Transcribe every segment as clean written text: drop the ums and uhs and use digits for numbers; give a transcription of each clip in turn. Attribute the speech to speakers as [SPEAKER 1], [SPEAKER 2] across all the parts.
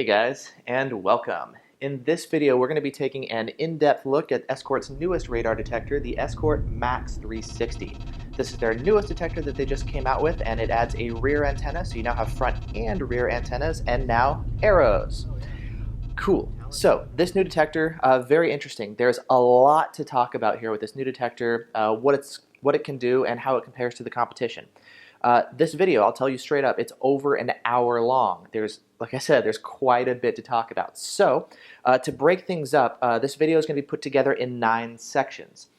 [SPEAKER 1] Hey guys, and welcome. In this video, we're going to be taking an in-depth look at Escort's newest radar detector, the Escort Max360. This is their newest detector that they just came out with, and it adds a rear antenna, so you now have front and rear antennas, and now arrows. Cool. So this new detector, very interesting. There's a lot to talk about here with this new detector, what it can do, and how it compares to the competition. This video, I'll tell you straight up, it's over an hour long. Like I said, there's quite a bit to talk about. So, to break things up, this video is going to be put together in 9 sections.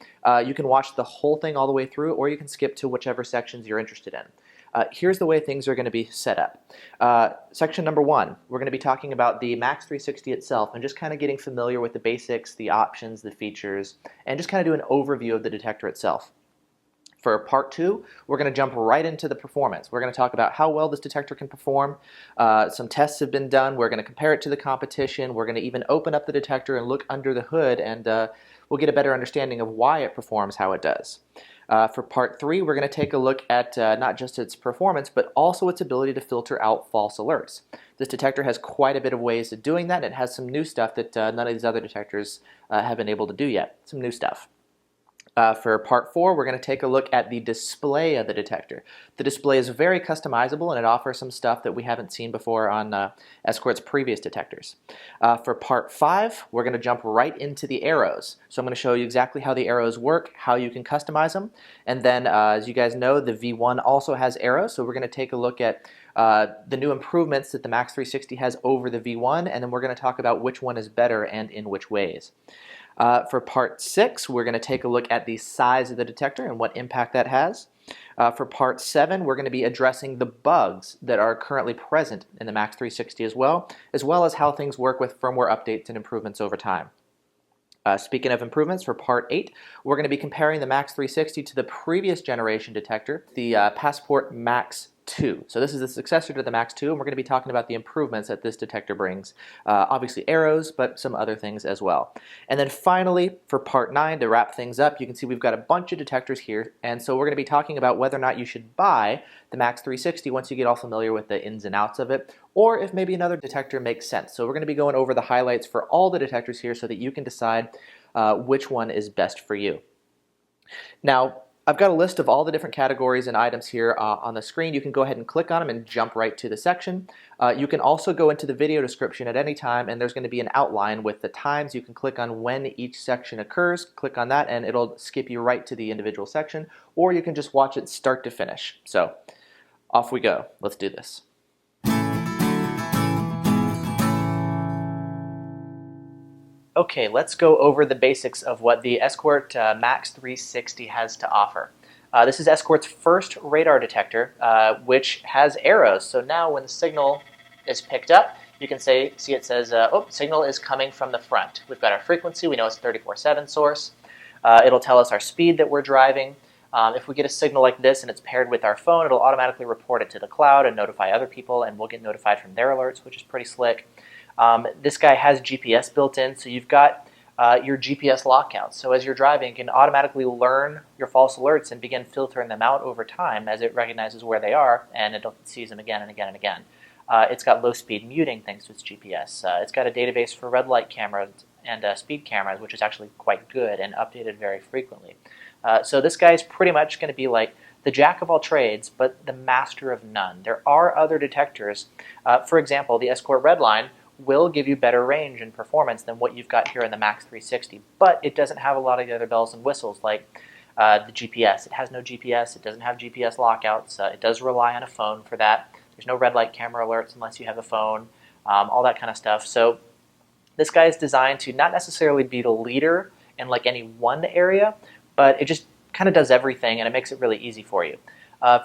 [SPEAKER 1] You can watch the whole thing all the way through, or you can skip to whichever sections you're interested in. Here's the way things are going to be set up. Section number 1, we're going to be talking about the Max360 itself and just kind of getting familiar with the basics, the options, the features, and just kind of do an overview of the detector itself. For part 2, we're going to jump right into the performance. We're going to talk about how well this detector can perform. Some tests have been done. We're going to compare it to the competition. We're going to even open up the detector and look under the hood, and we'll get a better understanding of why it performs how it does. For part 3, we're going to take a look at not just its performance, but also its ability to filter out false alerts. This detector has quite a bit of ways of doing that, and it has some new stuff that none of these other detectors have been able to do yet. Some new stuff. For part 4, we're going to take a look at the display of the detector. The display is very customizable, and it offers some stuff that we haven't seen before on Escort's previous detectors. For part 5, we're going to jump right into the arrows. So I'm going to show you exactly how the arrows work, how you can customize them, and then as you guys know, the V1 also has arrows, so we're going to take a look at the new improvements that the Max360 has over the V1, and then we're going to talk about which one is better and in which ways. For part 6, we're going to take a look at the size of the detector and what impact that has. For part 7, we're going to be addressing the bugs that are currently present in the Max360 as well as how things work with firmware updates and improvements over time. Speaking of improvements, for part 8, we're going to be comparing the Max360 to the previous generation detector, the Passport Max 2. So this is the successor to the Max 2, and we're going to be talking about the improvements that this detector brings. Obviously arrows, but some other things as well. And then finally, for part 9, to wrap things up, you can see we've got a bunch of detectors here, and so we're going to be talking about whether or not you should buy the Max360 once you get all familiar with the ins and outs of it, or if maybe another detector makes sense. So we're going to be going over the highlights for all the detectors here so that you can decide which one is best for you. Now, I've got a list of all the different categories and items here on the screen. You can go ahead and click on them and jump right to the section. You can also go into the video description at any time, and there's going to be an outline with the times. You can click on when each section occurs, click on that, and it'll skip you right to the individual section, or you can just watch it start to finish. So, off we go. Let's do this. Okay, let's go over the basics of what the Escort Max360 has to offer. This is Escort's first radar detector, which has arrows. So now when the signal is picked up, you can see it says, oh, signal is coming from the front. We've got our frequency, we know it's a 34/7 source. It'll tell us our speed that we're driving. If we get a signal like this and it's paired with our phone, it'll automatically report it to the cloud and notify other people, and we'll get notified from their alerts, which is pretty slick. This guy has GPS built in, so you've got your GPS lockouts. So as you're driving, you can automatically learn your false alerts and begin filtering them out over time as it recognizes where they are, and it sees them again and again and again. It's got low-speed muting thanks to its GPS. It's got a database for red light cameras and speed cameras, which is actually quite good and updated very frequently. So this guy is pretty much going to be like the jack of all trades, but the master of none. There are other detectors. For example, the Escort Redline will give you better range and performance than what you've got here in the Max360, but it doesn't have a lot of the other bells and whistles like the GPS. It has no GPS, it doesn't have GPS lockouts, it does rely on a phone for that. There's no red light camera alerts unless you have a phone, all that kind of stuff. So this guy is designed to not necessarily be the leader in like any one area, but it just kind of does everything, and it makes it really easy for you.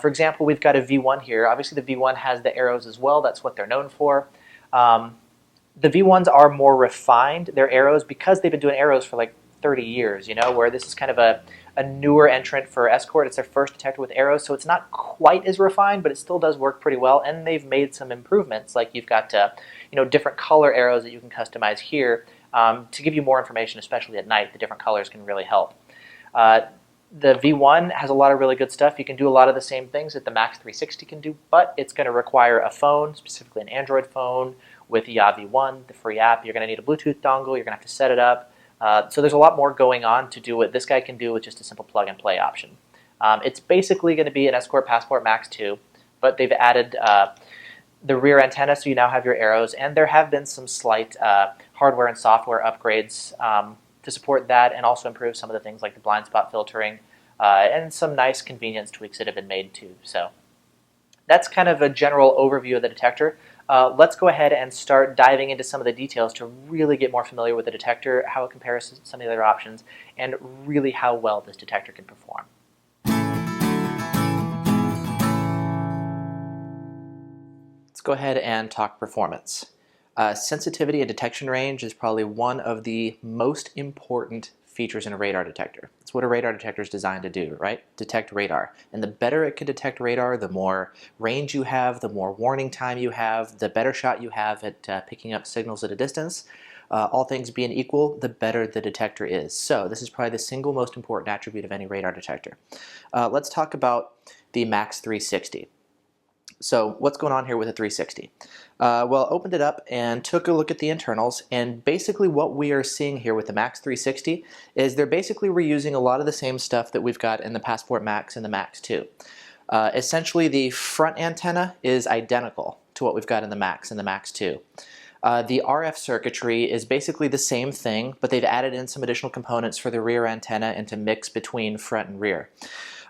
[SPEAKER 1] For example, we've got a V1 here. Obviously the V1 has the arrows as well, that's what they're known for. The V1s are more refined, their arrows, because they've been doing arrows for like 30 years, you know, where this is kind of a newer entrant for Escort. It's their first detector with arrows, so it's not quite as refined, but it still does work pretty well, and they've made some improvements, like you've got different color arrows that you can customize here to give you more information, especially at night. The different colors can really help. The V1 has a lot of really good stuff. You can do a lot of the same things that the Max360 can do, but it's going to require a phone, specifically an Android phone, with Yavi1, the free app. You're going to need a Bluetooth dongle. You're going to have to set it up. So there's a lot more going on to do what this guy can do with just a simple plug-and-play option. It's basically going to be an Escort Passport Max 2, but they've added the rear antenna, so you now have your arrows, and there have been some slight hardware and software upgrades to support that and also improve some of the things like the blind spot filtering and some nice convenience tweaks that have been made too. So that's kind of a general overview of the detector. Let's go ahead and start diving into some of the details to really get more familiar with the detector, how it compares to some of the other options, and really how well this detector can perform. Let's go ahead and talk performance. Sensitivity and detection range is probably one of the most important features in a radar detector. It's what a radar detector is designed to do, right? Detect radar. And the better it can detect radar, the more range you have, the more warning time you have, the better shot you have at picking up signals at a distance. All things being equal, the better the detector is. So this is probably the single most important attribute of any radar detector. Let's talk about the Max360. So what's going on here with the 360? Well, opened it up and took a look at the internals, and basically what we are seeing here with the Max360 is they're basically reusing a lot of the same stuff that we've got in the Passport Max and the Max 2. Essentially, the front antenna is identical to what we've got in the Max and the Max 2. The RF circuitry is basically the same thing, but they've added in some additional components for the rear antenna and to mix between front and rear.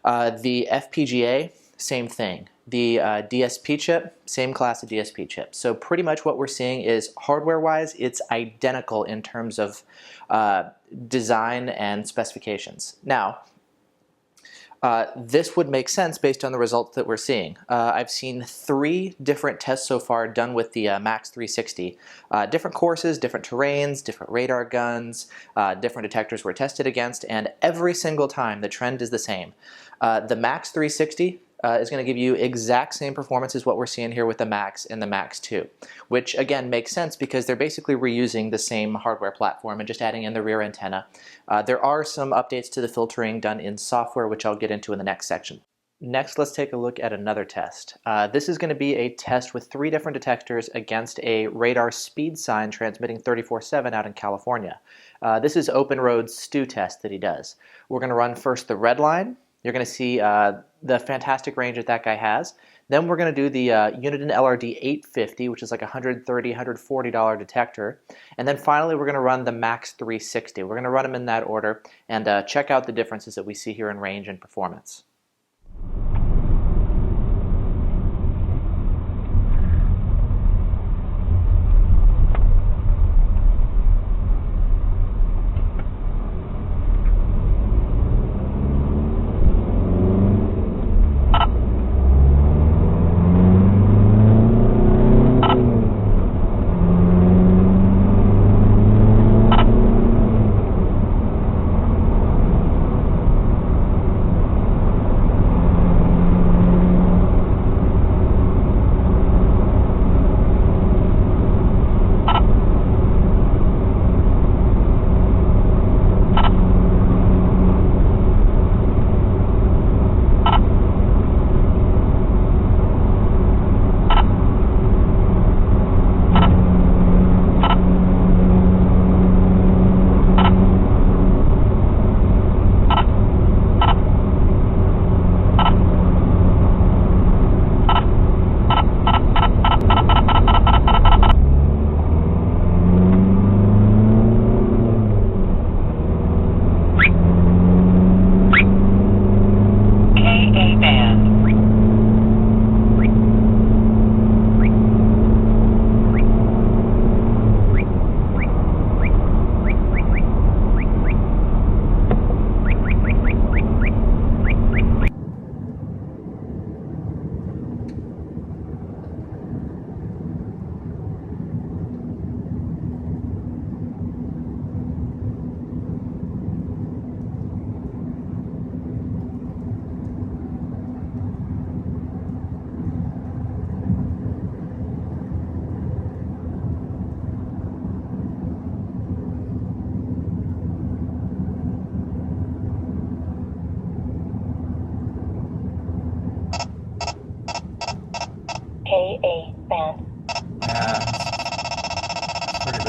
[SPEAKER 1] The FPGA, same thing. The DSP chip, same class of DSP chip. So pretty much what we're seeing is hardware-wise, it's identical in terms of design and specifications. Now, this would make sense based on the results that we're seeing. I've seen 3 different tests so far done with the Max360. Different courses, different terrains, different radar guns, different detectors were tested against, and every single time the trend is the same. The Max360 is going to give you exact same performance as what we're seeing here with the Max and the Max 2, which again makes sense because they're basically reusing the same hardware platform and just adding in the rear antenna. There are some updates to the filtering done in software, which I'll get into in the next section. Next, let's take a look at another test. This is going to be a test with 3 different detectors against a radar speed sign transmitting 34/7 out in California. This is Open Road's Stu test that he does. We're going to run first the red line. You're going to see the fantastic range that guy has. Then we're going to do the Uniden LRD 850, which is like a $130, $140 detector. And then finally, we're going to run the Max360. We're going to run them in that order and check out the differences that we see here in range and performance.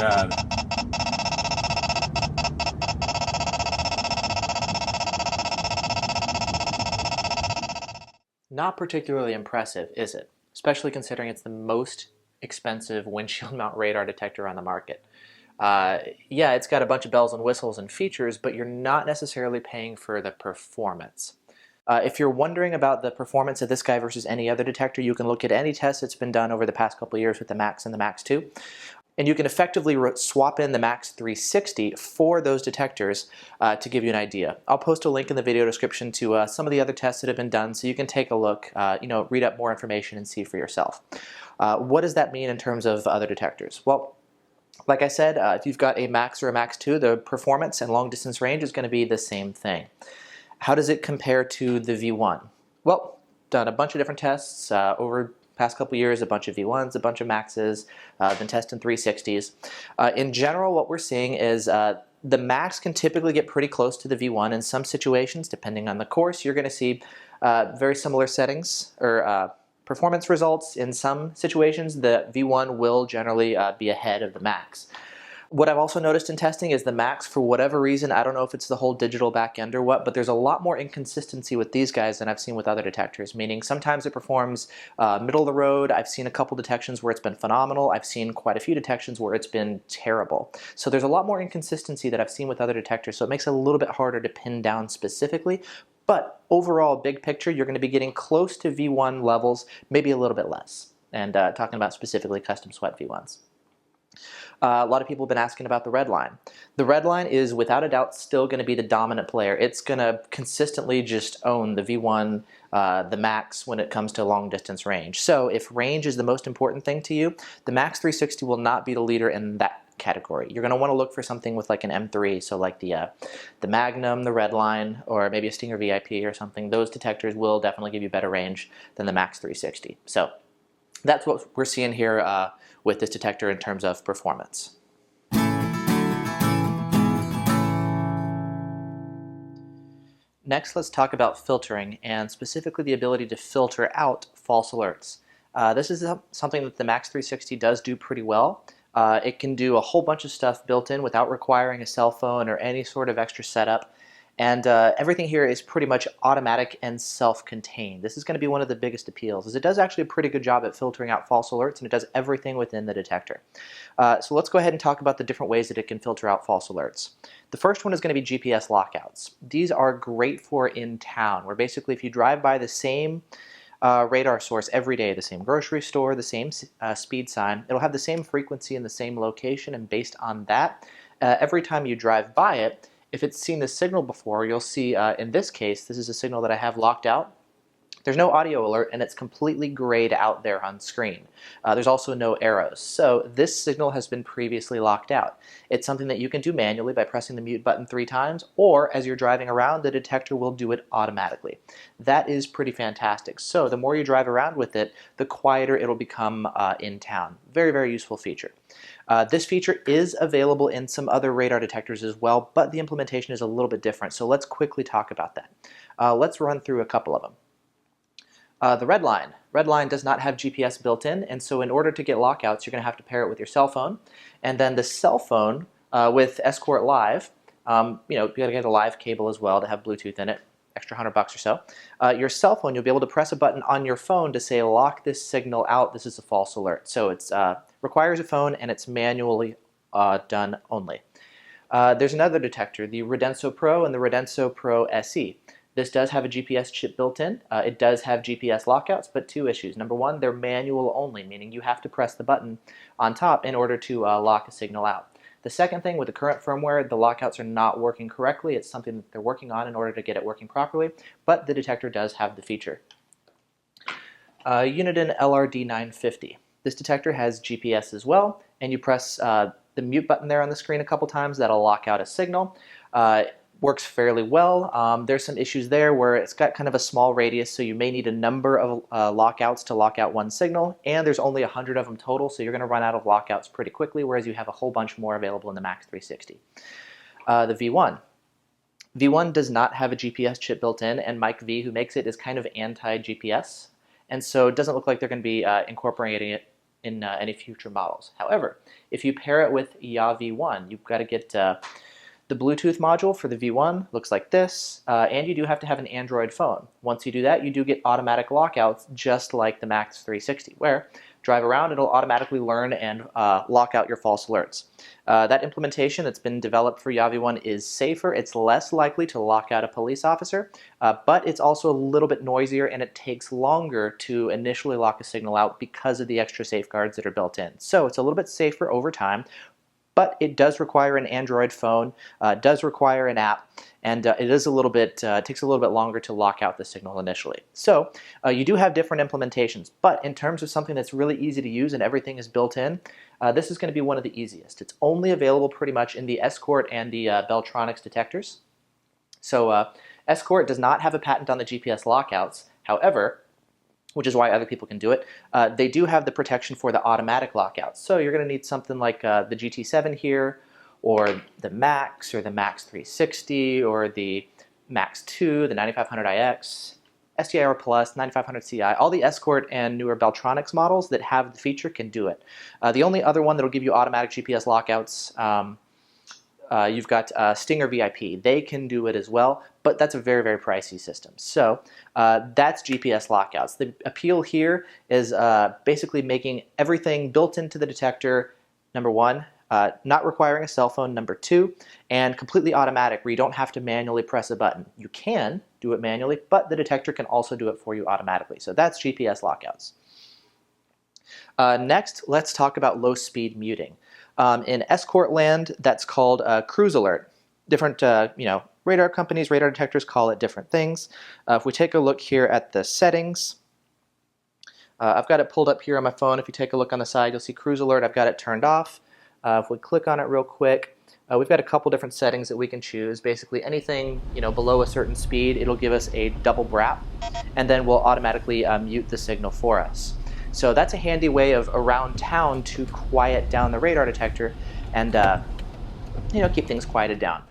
[SPEAKER 2] bad.
[SPEAKER 1] Not particularly impressive, is it? Especially considering it's the most expensive windshield mount radar detector on the market. Yeah, it's got a bunch of bells and whistles and features, but you're not necessarily paying for the performance. If you're wondering about the performance of this guy versus any other detector, you can look at any test that's been done over the past couple of years with the Max and the Max 2. And you can effectively swap in the Max360 for those detectors to give you an idea. I'll post a link in the video description to some of the other tests that have been done so you can take a look, read up more information and see for yourself. What does that mean in terms of other detectors? Well, like I said, if you've got a Max or a Max 2, the performance and long distance range is going to be the same thing. How does it compare to the V1? Well, done a bunch of different tests over the past couple of years, a bunch of V1s, a bunch of Maxes, been testing 360s. In general, what we're seeing is the Max can typically get pretty close to the V1 in some situations. Depending on the course, you're going to see very similar settings or performance results. In some situations, the V1 will generally be ahead of the Max. What I've also noticed in testing is the Max, for whatever reason, I don't know if it's the whole digital back end or what, but there's a lot more inconsistency with these guys than I've seen with other detectors, meaning sometimes it performs middle of the road. I've seen a couple detections where it's been phenomenal. I've seen quite a few detections where it's been terrible. So there's a lot more inconsistency that I've seen with other detectors, so it makes it a little bit harder to pin down specifically. But overall, big picture, you're going to be getting close to V1 levels, maybe a little bit less, and talking about specifically custom sweat V1s. A lot of people have been asking about the red line. The red line is without a doubt still going to be the dominant player. It's going to consistently just own the V1, the Max when it comes to long distance range. So if range is the most important thing to you, the Max360 will not be the leader in that category. You're going to want to look for something with like an M3, so like the Magnum, the red line, or maybe a Stinger VIP or something. Those detectors will definitely give you better range than the Max360. So that's what we're seeing here with this detector in terms of performance. Next, let's talk about filtering, and specifically the ability to filter out false alerts. This is something that the Max360 does do pretty well. It can do a whole bunch of stuff built in without requiring a cell phone or any sort of extra setup. And everything here is pretty much automatic and self-contained. This is going to be one of the biggest appeals, is it does actually a pretty good job at filtering out false alerts, and it does everything within the detector. So let's go ahead and talk about the different ways that it can filter out false alerts. The first one is going to be GPS lockouts. These are great for in town, where basically if you drive by the same radar source every day, the same grocery store, the same speed sign, it'll have the same frequency and the same location, and based on that, every time you drive by it, if it's seen this signal before, you'll see in this case, this is a signal that I have locked out. There's no audio alert, and it's completely grayed out there on screen. There's also no arrows. So this signal has been previously locked out. It's something that you can do manually by pressing the mute button 3 times, or as you're driving around, the detector will do it automatically. That is pretty fantastic. So the more you drive around with it, the quieter it'll become in town. Very, very useful feature. This feature is available in some other radar detectors as well, but the implementation is a little bit different. So let's quickly talk about that. Let's run through a couple of them. The red line. Red line does not have GPS built in, and so in order to get lockouts, you're going to have to pair it with your cell phone. And then the cell phone with Escort Live, you got to get a live cable as well to have Bluetooth in it, extra $100 or so. Your cell phone, you'll be able to press a button on your phone to say, lock this signal out, this is a false alert. So it requires a phone, and it's manually done only. There's another detector, the Redenso Pro and the Redenso Pro SE. This does have a GPS chip built in. It does have GPS lockouts, but 2 issues. Number 1, they're manual only, meaning you have to press the button on top in order to lock a signal out. The second thing, with the current firmware, the lockouts are not working correctly. It's something that they're working on in order to get it working properly, but the detector does have the feature. Uniden LRD950. This detector has GPS as well, and you press the mute button there on the screen a couple times. That'll lock out a signal. Works fairly well. There's some issues there where it's got kind of a small radius, so you may need a number of lockouts to lock out one signal, and there's only 100 of them total, so you're going to run out of lockouts pretty quickly, whereas you have a whole bunch more available in the Max360. The V1. V1 does not have a GPS chip built in, and Mike V, who makes it, is kind of anti-GPS, and so it doesn't look like they're going to be incorporating it in any future models. However, if you pair it with YaVi1, you've got to get the Bluetooth module for the V1, looks like this, and you do have to have an Android phone. Once you do that, you do get automatic lockouts just like the Max360, where drive around, it'll automatically learn and lock out your false alerts. That implementation that's been developed for YaVi1 is safer. It's less likely to lock out a police officer, but it's also a little bit noisier and it takes longer to initially lock a signal out because of the extra safeguards that are built in. So it's a little bit safer over time, but it does require an Android phone, does require an app, and it is a little bit takes a little bit longer to lock out the signal initially. So you do have different implementations, but in terms of something that's really easy to use and everything is built in, this is going to be one of the easiest. It's only available pretty much in the Escort and the Beltronics detectors. So Escort does not have a patent on the GPS lockouts. However, which is why other people can do it, they do have the protection for the automatic lockouts. So you're going to need something like the GT7 here, or the Max, or the Max360, or the Max2, the 9500iX, STIR Plus, 9500 Ci. All the Escort and newer Beltronics models that have the feature can do it. The only other one that will give you automatic GPS lockouts, you've got Stinger VIP. They can do it as well, but that's a very, very pricey system. So that's GPS lockouts. The appeal here is basically making everything built into the detector, number one, not requiring a cell phone, number two, and completely automatic where you don't have to manually press a button. You can do it manually, but the detector can also do it for you automatically. So that's GPS lockouts. Next, let's talk about low-speed muting. In Escort land, that's called cruise alert. Different, radar companies, radar detectors call it different things. If we take a look here at the settings, I've got it pulled up here on my phone. If you take a look on the side, you'll see cruise alert. I've got it turned off. If we click on it real quick, we've got a couple different settings that we can choose. Basically, anything below a certain speed, it'll give us a double brap, and then we'll automatically mute the signal for us. So that's a handy way of around town to quiet down the radar detector and keep things quieted down.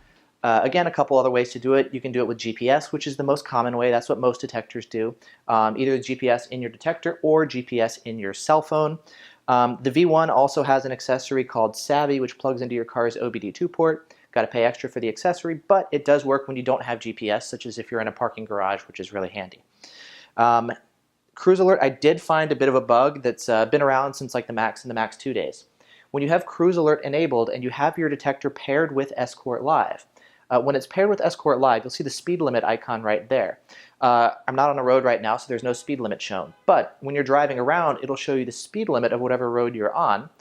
[SPEAKER 1] Again, a couple other ways to do it. You can do it with GPS, which is the most common way. That's what most detectors do. Either GPS in your detector or GPS in your cell phone. The V1 also has an accessory called Savvy, which plugs into your car's OBD2 port. Got to pay extra for the accessory, but it does work when you don't have GPS, such as if you're in a parking garage, which is really handy. Cruise alert, I did find a bit of a bug that's been around since like the Max and the Max2 days. When you have cruise alert enabled and you have your detector paired with Escort Live, when it's paired with Escort Live, you'll see the speed limit icon right there. I'm not on a road right now, so there's no speed limit shown. But when you're driving around, it'll show you the speed limit of whatever road you're on,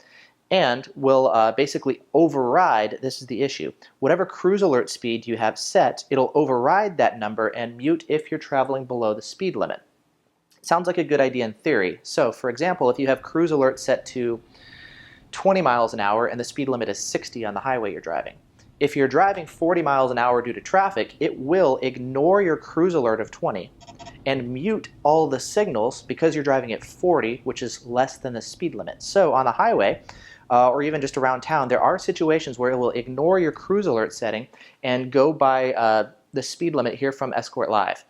[SPEAKER 1] and will basically override, this is the issue, whatever cruise alert speed you have set, it'll override that number and mute if you're traveling below the speed limit. Sounds like a good idea in theory. So, for example, if you have cruise alert set to 20 miles an hour and the speed limit is 60 on the highway you're driving, if you're driving 40 miles an hour due to traffic, it will ignore your cruise alert of 20 and mute all the signals because you're driving at 40, which is less than the speed limit. So on the highway, or even just around town, there are situations where it will ignore your cruise alert setting and go by the speed limit here from Escort Live.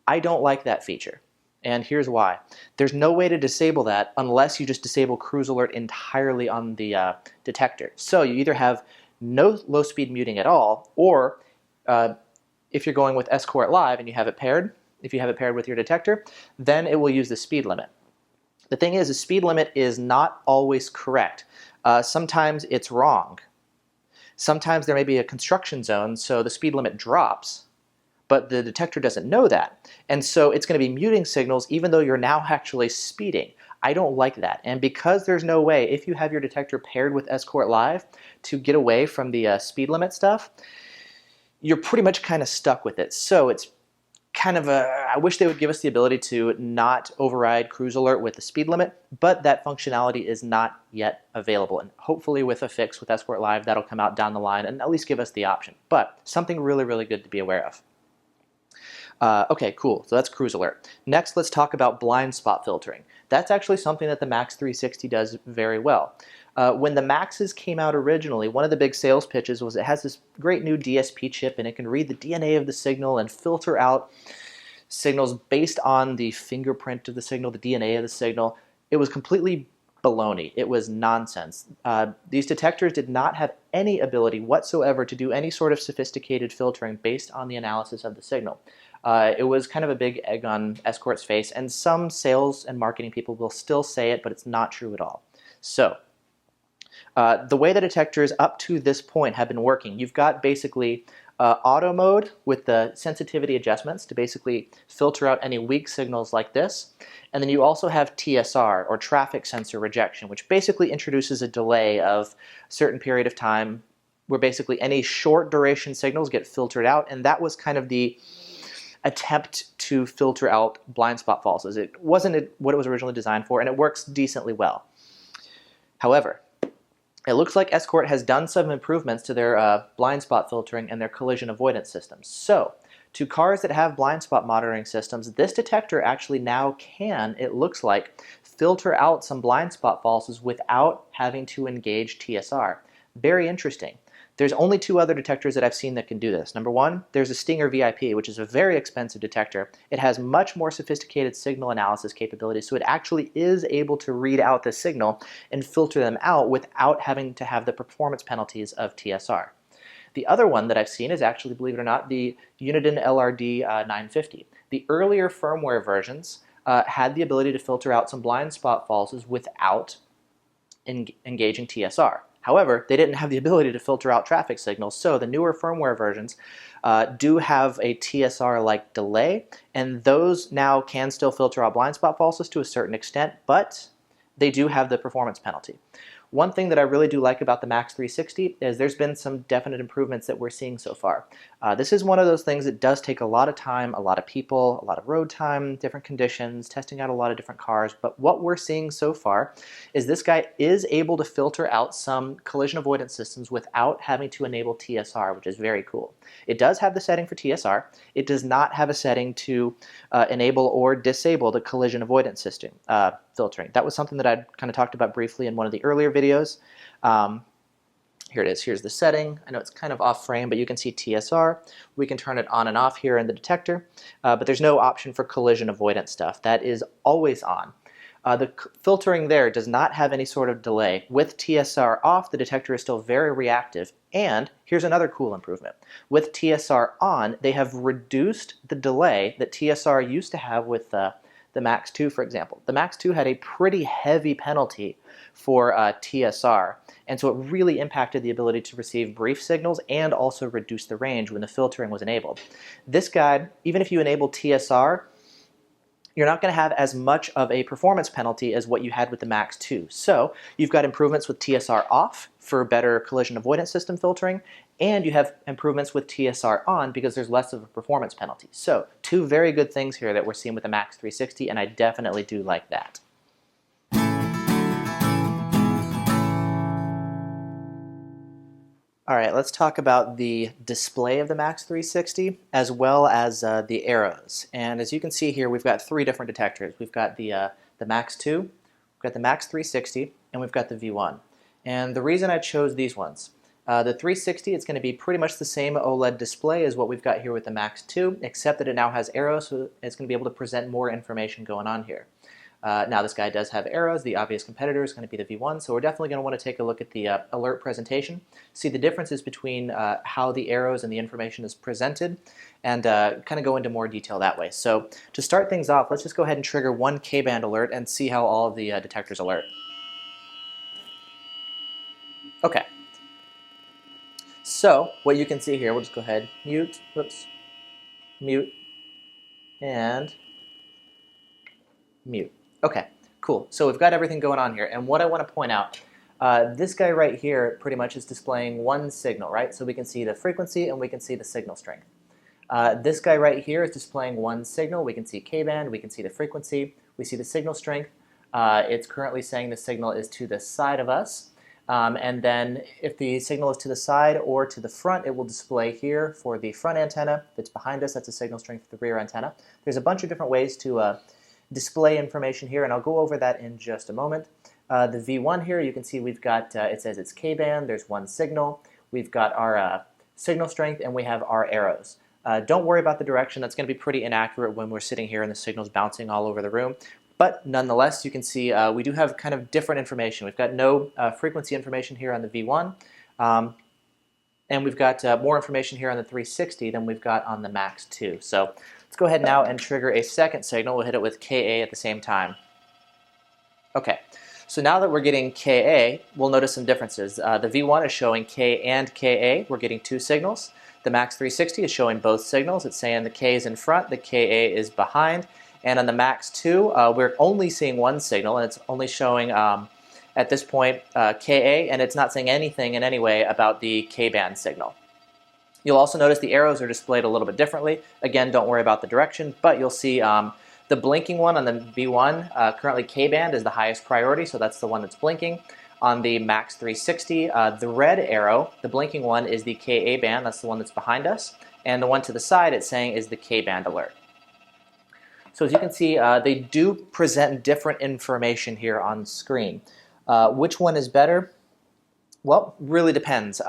[SPEAKER 1] I don't like that feature, and here's why. There's no way to disable that unless you just disable cruise alert entirely on the detector. So you either have no low-speed muting at all, or if you're going with Escort Live and you have it paired, if you have it paired with your detector, then it will use the speed limit. The thing is, the speed limit is not always correct. Sometimes it's wrong. Sometimes there may be a construction zone, so the speed limit drops, but the detector doesn't know that. And so it's going to be muting signals even though you're now actually speeding. I don't like that. And because there's no way, if you have your detector paired with Escort Live, to get away from the speed limit stuff, you're pretty much kind of stuck with it. So it's kind of I wish they would give us the ability to not override cruise alert with the speed limit, but that functionality is not yet available. And hopefully with a fix with Escort Live, that'll come out down the line and at least give us the option. But something really, really good to be aware of. Okay, cool. So that's cruise alert. Next, let's talk about blind spot filtering. That's actually something that the Max360 does very well. When the Maxes came out originally, one of the big sales pitches was it has this great new DSP chip and it can read the DNA of the signal and filter out signals based on the fingerprint of the signal, the DNA of the signal. It was completely baloney. It was nonsense. These detectors did not have any ability whatsoever to do any sort of sophisticated filtering based on the analysis of the signal. It was kind of a big egg on Escort's face, and some sales and marketing people will still say it, but it's not true at all. So, the way the detectors up to this point have been working, you've got basically auto mode with the sensitivity adjustments to basically filter out any weak signals like this. And then you also have TSR, or traffic sensor rejection, which basically introduces a delay of a certain period of time where basically any short duration signals get filtered out. And that was kind of the attempt to filter out blind spot falses. It wasn't what it was originally designed for, and it works decently well. However, it looks like Escort has done some improvements to their blind spot filtering and their collision avoidance systems. So, to cars that have blind spot monitoring systems, this detector actually now can, it looks like, filter out some blind spot falses without having to engage TSR. Very interesting. There's only two other detectors that I've seen that can do this. Number one, there's a Stinger VIP, which is a very expensive detector. It has much more sophisticated signal analysis capabilities, so it actually is able to read out the signal and filter them out without having to have the performance penalties of TSR. The other one that I've seen is actually, believe it or not, the Uniden LRD 950. The earlier firmware versions had the ability to filter out some blind spot falses without engaging TSR. However, they didn't have the ability to filter out traffic signals, so the newer firmware versions do have a TSR-like delay, and those now can still filter out blind spot falses to a certain extent, but they do have the performance penalty. One thing that I really do like about the Max360 is there's been some definite improvements that we're seeing so far. This is one of those things that does take a lot of time, a lot of people, a lot of road time, different conditions, testing out a lot of different cars, but what we're seeing so far is this guy is able to filter out some collision avoidance systems without having to enable TSR, which is very cool. It does have the setting for TSR. It does not have a setting to enable or disable the collision avoidance system filtering. That was something that I kind of talked about briefly in one of the earlier videos. Here it is. Here's the setting. I know it's kind of off frame, but you can see TSR. We can turn it on and off here in the detector, but there's no option for collision avoidance stuff. That is always on. The filtering there does not have any sort of delay. With TSR off, the detector is still very reactive. And here's another cool improvement. With TSR on, they have reduced the delay that TSR used to have with the Max 2, for example. The Max 2 had a pretty heavy penalty for TSR, and so it really impacted the ability to receive brief signals and also reduce the range when the filtering was enabled. This guy, even if you enable TSR, you're not going to have as much of a performance penalty as what you had with the Max 2. So you've got improvements with TSR off for better collision avoidance system filtering, and you have improvements with TSR on because there's less of a performance penalty. So two very good things here that we're seeing with the Max360, and I definitely do like that. All right, let's talk about the display of the Max360 as well as the arrows. And as you can see here, we've got three different detectors. We've got the Max 2, we've got the Max360, and we've got the V1. And the reason I chose these ones, the 360, it's going to be pretty much the same OLED display as what we've got here with the Max 2, except that it now has arrows, so it's going to be able to present more information going on here. Now this guy does have arrows. The obvious competitor is going to be the V1, so we're definitely going to want to take a look at the alert presentation, see the differences between how the arrows and the information is presented, and kind of go into more detail that way. So to start things off, let's just go ahead and trigger one K-band alert and see how all of the detectors alert. Okay. So what you can see here, we'll just go ahead, mute, whoops, mute, and mute. Okay, cool. So we've got everything going on here, and what I want to point out, this guy right here pretty much is displaying one signal, right? So we can see the frequency and we can see the signal strength. This guy right here is displaying one signal. We can see K-band, we can see the frequency, we see the signal strength. It's currently saying the signal is to the side of us. And then if the signal is to the side or to the front, it will display here for the front antenna. If it's behind us, that's a signal strength for the rear antenna. There's a bunch of different ways to display information here, and I'll go over that in just a moment. The V1 here, you can see we've got, it says it's K-band, there's one signal. We've got our signal strength, and we have our arrows. Don't worry about the direction. That's going to be pretty inaccurate when we're sitting here and the signal's bouncing all over the room. But nonetheless, you can see we do have kind of different information. We've got no frequency information here on the V1, and we've got more information here on the 360 than we've got on the Max2. So let's go ahead now and trigger a second signal. We'll hit it with KA at the same time. Okay, so now that we're getting KA, we'll notice some differences. The V1 is showing K and KA. We're getting two signals. The Max360 is showing both signals. It's saying the K is in front, the KA is behind. And on the Max2, we're only seeing one signal, and it's only showing, at this point, KA, and it's not saying anything in any way about the K-band signal. You'll also notice the arrows are displayed a little bit differently. Again, don't worry about the direction, but you'll see the blinking one on the V1, currently K-band is the highest priority, so that's the one that's blinking. On the Max360, the red arrow, the blinking one, is the KA band, that's the one that's behind us, and the one to the side it's saying is the K-band alert. So as you can see, they do present different information here on screen. Which one is better? Well, really depends.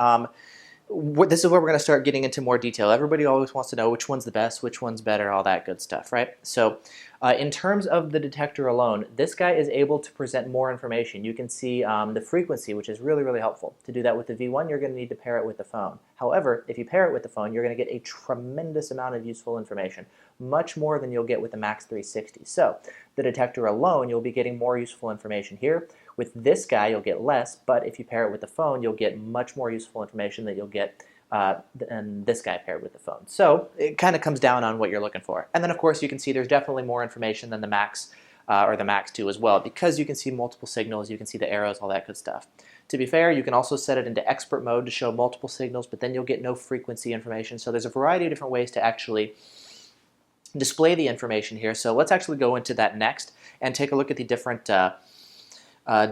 [SPEAKER 1] This is where we're going to start getting into more detail. Everybody always wants to know which one's the best, which one's better, all that good stuff, right? So in terms of the detector alone, this guy is able to present more information. You can see the frequency, which is really, really helpful. To do that with the V1, you're going to need to pair it with the phone. However, if you pair it with the phone, you're going to get a tremendous amount of useful information, much more than you'll get with the Max360. So the detector alone, you'll be getting more useful information here. With this guy, you'll get less, but if you pair it with the phone, you'll get much more useful information that you'll get than this guy paired with the phone. So it kind of comes down on what you're looking for. And then, of course, you can see there's definitely more information than the Max or the Max2 as well, because you can see multiple signals, you can see the arrows, all that good stuff. To be fair, you can also set it into expert mode to show multiple signals, but then you'll get no frequency information. So there's a variety of different ways to actually display the information here. So let's actually go into that next and take a look at the different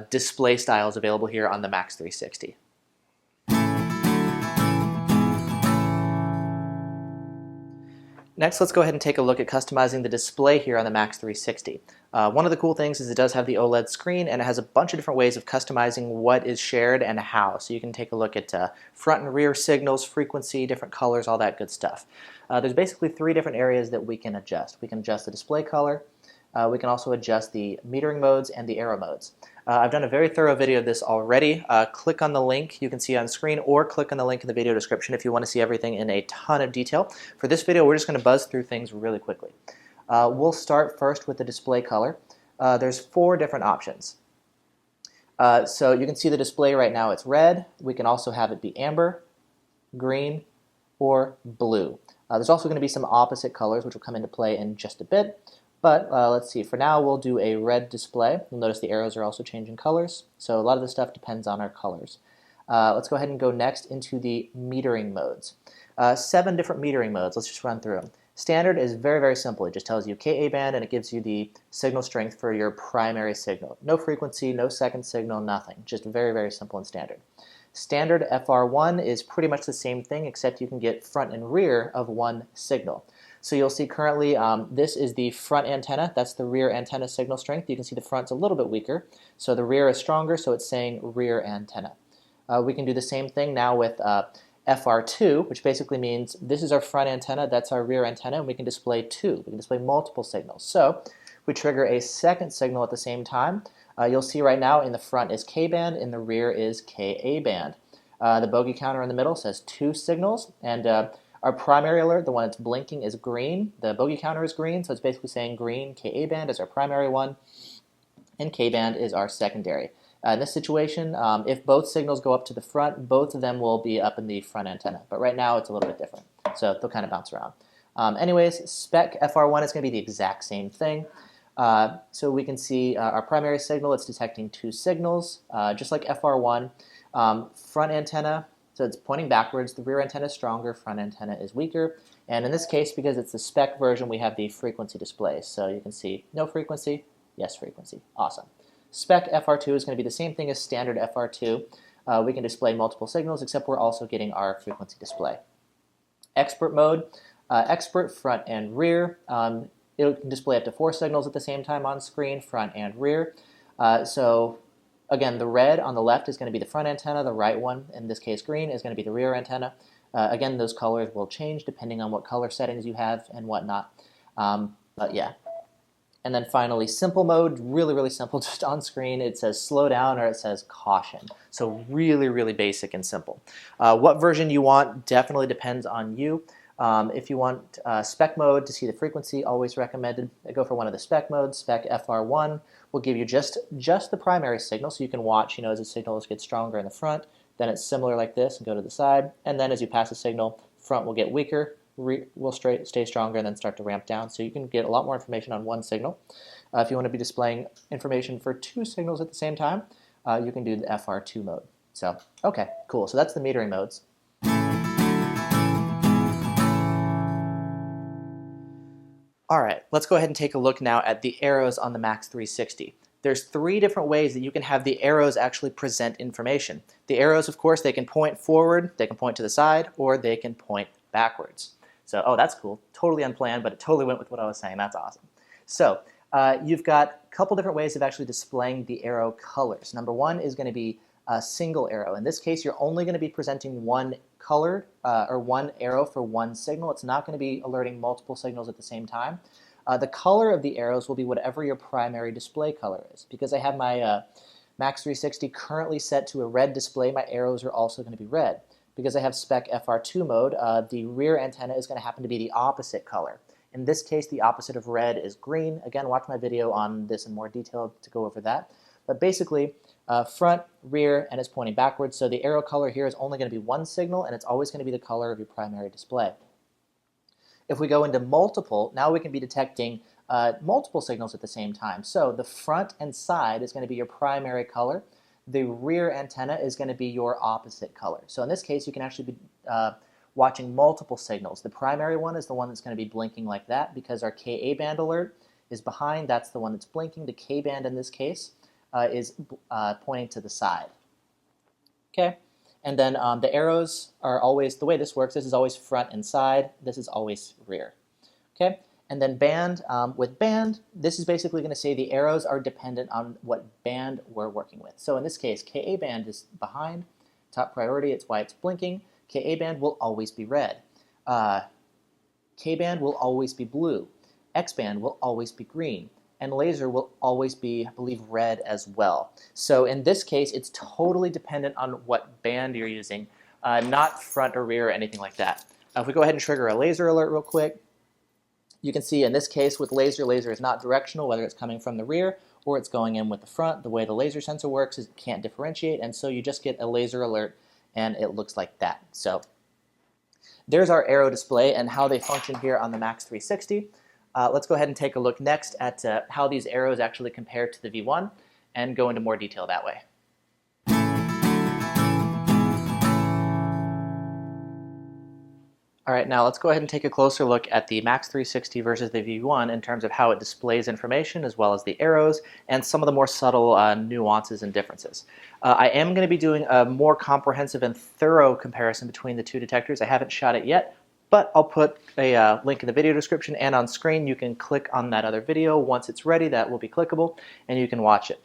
[SPEAKER 1] display styles available here on the Max360. Next, let's go ahead and take a look at customizing the display here on the Max360. One of the cool things is it does have the OLED screen, and it has a bunch of different ways of customizing what is shared and how. So you can take a look at front and rear signals, frequency, different colors, all that good stuff. There's basically three different areas that we can adjust. We can adjust the display color, we can also adjust the metering modes and the arrow modes. I've done a very thorough video of this already. Click on the link you can see on screen, or click on the link in the video description if you want to see everything in a ton of detail. For this video, we're just going to buzz through things really quickly. We'll start first with the display color. There's four different options. So you can see the display right now, it's red. We can also have it be amber, green, or blue. There's also going to be some opposite colors which will come into play in just a bit. But let's see, for now we'll do a red display. You'll notice the arrows are also changing colors, so a lot of this stuff depends on our colors. Let's go ahead and go next into the metering modes. 7 different metering modes, let's just run through them. Standard is very, very simple. It just tells you Ka band and it gives you the signal strength for your primary signal. No frequency, no second signal, nothing. Just very, very simple and standard. Standard FR1 is pretty much the same thing, except you can get front and rear of one signal. So you'll see currently this is the front antenna, that's the rear antenna signal strength. You can see the front's a little bit weaker, so the rear is stronger, so it's saying rear antenna. We can do the same thing now with FR2, which basically means this is our front antenna, that's our rear antenna, and we can display two. We can display multiple signals. So we trigger a second signal at the same time. You'll see right now in the front is K-band, in the rear is Ka band. The bogey counter in the middle says 2 signals, and our primary alert, the one that's blinking, is green. The bogey counter is green, so it's basically saying green. Ka band is our primary one, and K band is our secondary. In this situation, if both signals go up to the front, both of them will be up in the front antenna. But right now, it's a little bit different, so they'll kind of bounce around. Anyways, spec FR1 is going to be the exact same thing. So we can see our primary signal, it's detecting 2 signals, just like FR1. Front antenna, so it's pointing backwards. The rear antenna is stronger, front antenna is weaker. And in this case, because it's the spec version, we have the frequency display. So you can see no frequency, yes frequency. Awesome. Spec FR2 is going to be the same thing as standard FR2. We can display multiple signals, except we're also getting our frequency display. Expert mode, expert front and rear. It can display up to 4 signals at the same time on screen, front and rear. So again, the red on the left is going to be the front antenna, the right one, in this case green, is going to be the rear antenna. Again, those colors will change depending on what color settings you have and whatnot. But yeah. And then finally, simple mode, really, really simple. Just on screen, it says slow down or it says caution. So really, really basic and simple. What version you want definitely depends on you. If you want spec mode to see the frequency, always recommended. I go for one of the spec modes. Spec FR1 will give you just the primary signal, so you can watch, as the signals get stronger in the front. Then it's similar like this and go to the side. And then as you pass the signal, front will get weaker, will stay stronger, and then start to ramp down. So you can get a lot more information on one signal. If you want to be displaying information for two signals at the same time, you can do the FR2 mode. So, okay, cool. So that's the metering modes. All right, let's go ahead and take a look now at the arrows on the Max360. There's 3 different ways that you can have the arrows actually present information. The arrows, of course, they can point forward, they can point to the side, or they can point backwards. So, oh, that's cool. Totally unplanned, but it totally went with what I was saying. That's awesome. So, you've got a couple different ways of actually displaying the arrow colors. Number 1 is going to be a single arrow. In this case, you're only going to be presenting one color or one arrow for one signal. It's not going to be alerting multiple signals at the same time. The color of the arrows will be whatever your primary display color is. Because I have my Max360 currently set to a red display, my arrows are also going to be red. Because I have spec FR2 mode, the rear antenna is going to happen to be the opposite color. In this case, the opposite of red is green. Again, watch my video on this in more detail to go over that. But basically, front, rear, and it's pointing backwards. So the arrow color here is only going to be one signal, and it's always going to be the color of your primary display. If we go into multiple, now we can be detecting multiple signals at the same time. So the front and side is going to be your primary color. The rear antenna is going to be your opposite color. So in this case, you can actually be watching multiple signals. The primary one is the one that's going to be blinking like that because our Ka band alert is behind. That's the one that's blinking. The K band in this case is pointing to the side. Okay, and then the arrows are always, the way this works, this is always front and side. This is always rear. Okay, and then band, with band, this is basically going to say the arrows are dependent on what band we're working with. So in this case, Ka band is behind, top priority, it's why it's blinking. Ka band will always be red. K band will always be blue. X band will always be green. And laser will always be, I believe, red as well. So in this case, it's totally dependent on what band you're using, not front or rear or anything like that. If we go ahead and trigger a laser alert real quick, you can see in this case with laser is not directional, whether it's coming from the rear or it's going in with the front. The way the laser sensor works is it can't differentiate, and so you just get a laser alert and it looks like that. So there's our arrow display and how they function here on the Max360. Let's go ahead and take a look next at how these arrows actually compare to the V1 and go into more detail that way. All right, now let's go ahead and take a closer look at the Max360 versus the V1 in terms of how it displays information as well as the arrows and some of the more subtle nuances and differences. I am going to be doing a more comprehensive and thorough comparison between the two detectors. I haven't shot it yet, but I'll put a link in the video description and on screen. You can click on that other video. Once it's ready, that will be clickable, and you can watch it.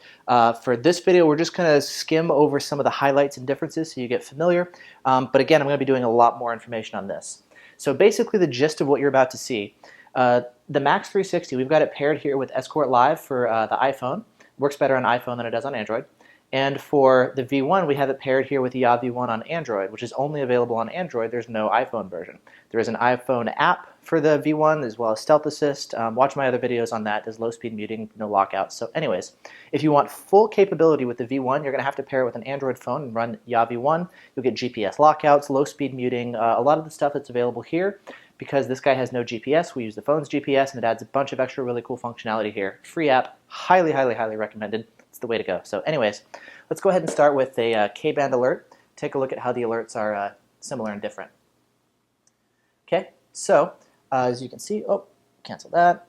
[SPEAKER 1] For this video, we're just going to skim over some of the highlights and differences so you get familiar. But again, I'm going to be doing a lot more information on this. So basically the gist of what you're about to see, the Max360, we've got it paired here with Escort Live for the iPhone. Works better on iPhone than it does on Android. And for the V1, we have it paired here with the V1 on Android, which is only available on Android. There's no iPhone version. There is an iPhone app for the V1 as well as Stealth Assist. Watch my other videos on that. There's low-speed muting, no lockouts. So anyways, if you want full capability with the V1, you're going to have to pair it with an Android phone and run V1. You'll get GPS lockouts, low-speed muting, a lot of the stuff that's available here. Because this guy has no GPS, we use the phone's GPS, and it adds a bunch of extra really cool functionality here. Free app, highly, highly, highly recommended. It's the way to go. So anyways, let's go ahead and start with a K-band alert. Take a look at how the alerts are similar and different. Okay, so as you can see, cancel that.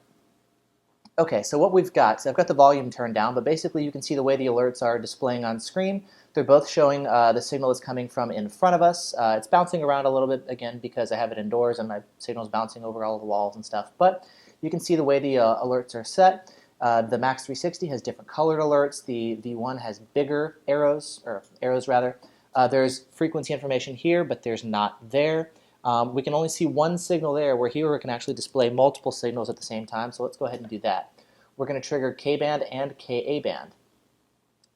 [SPEAKER 1] Okay, so what we've got, so I've got the volume turned down, but basically you can see the way the alerts are displaying on screen. They're both showing the signal is coming from in front of us. It's bouncing around a little bit, again, because I have it indoors and my signal's bouncing over all the walls and stuff. But you can see the way the alerts are set. The Max360 has different colored alerts. The V1 has bigger arrows, rather. There's frequency information here, but there's not there. We can only see one signal there, where here we can actually display multiple signals at the same time, so let's go ahead and do that. we're going to trigger K-band and Ka-band.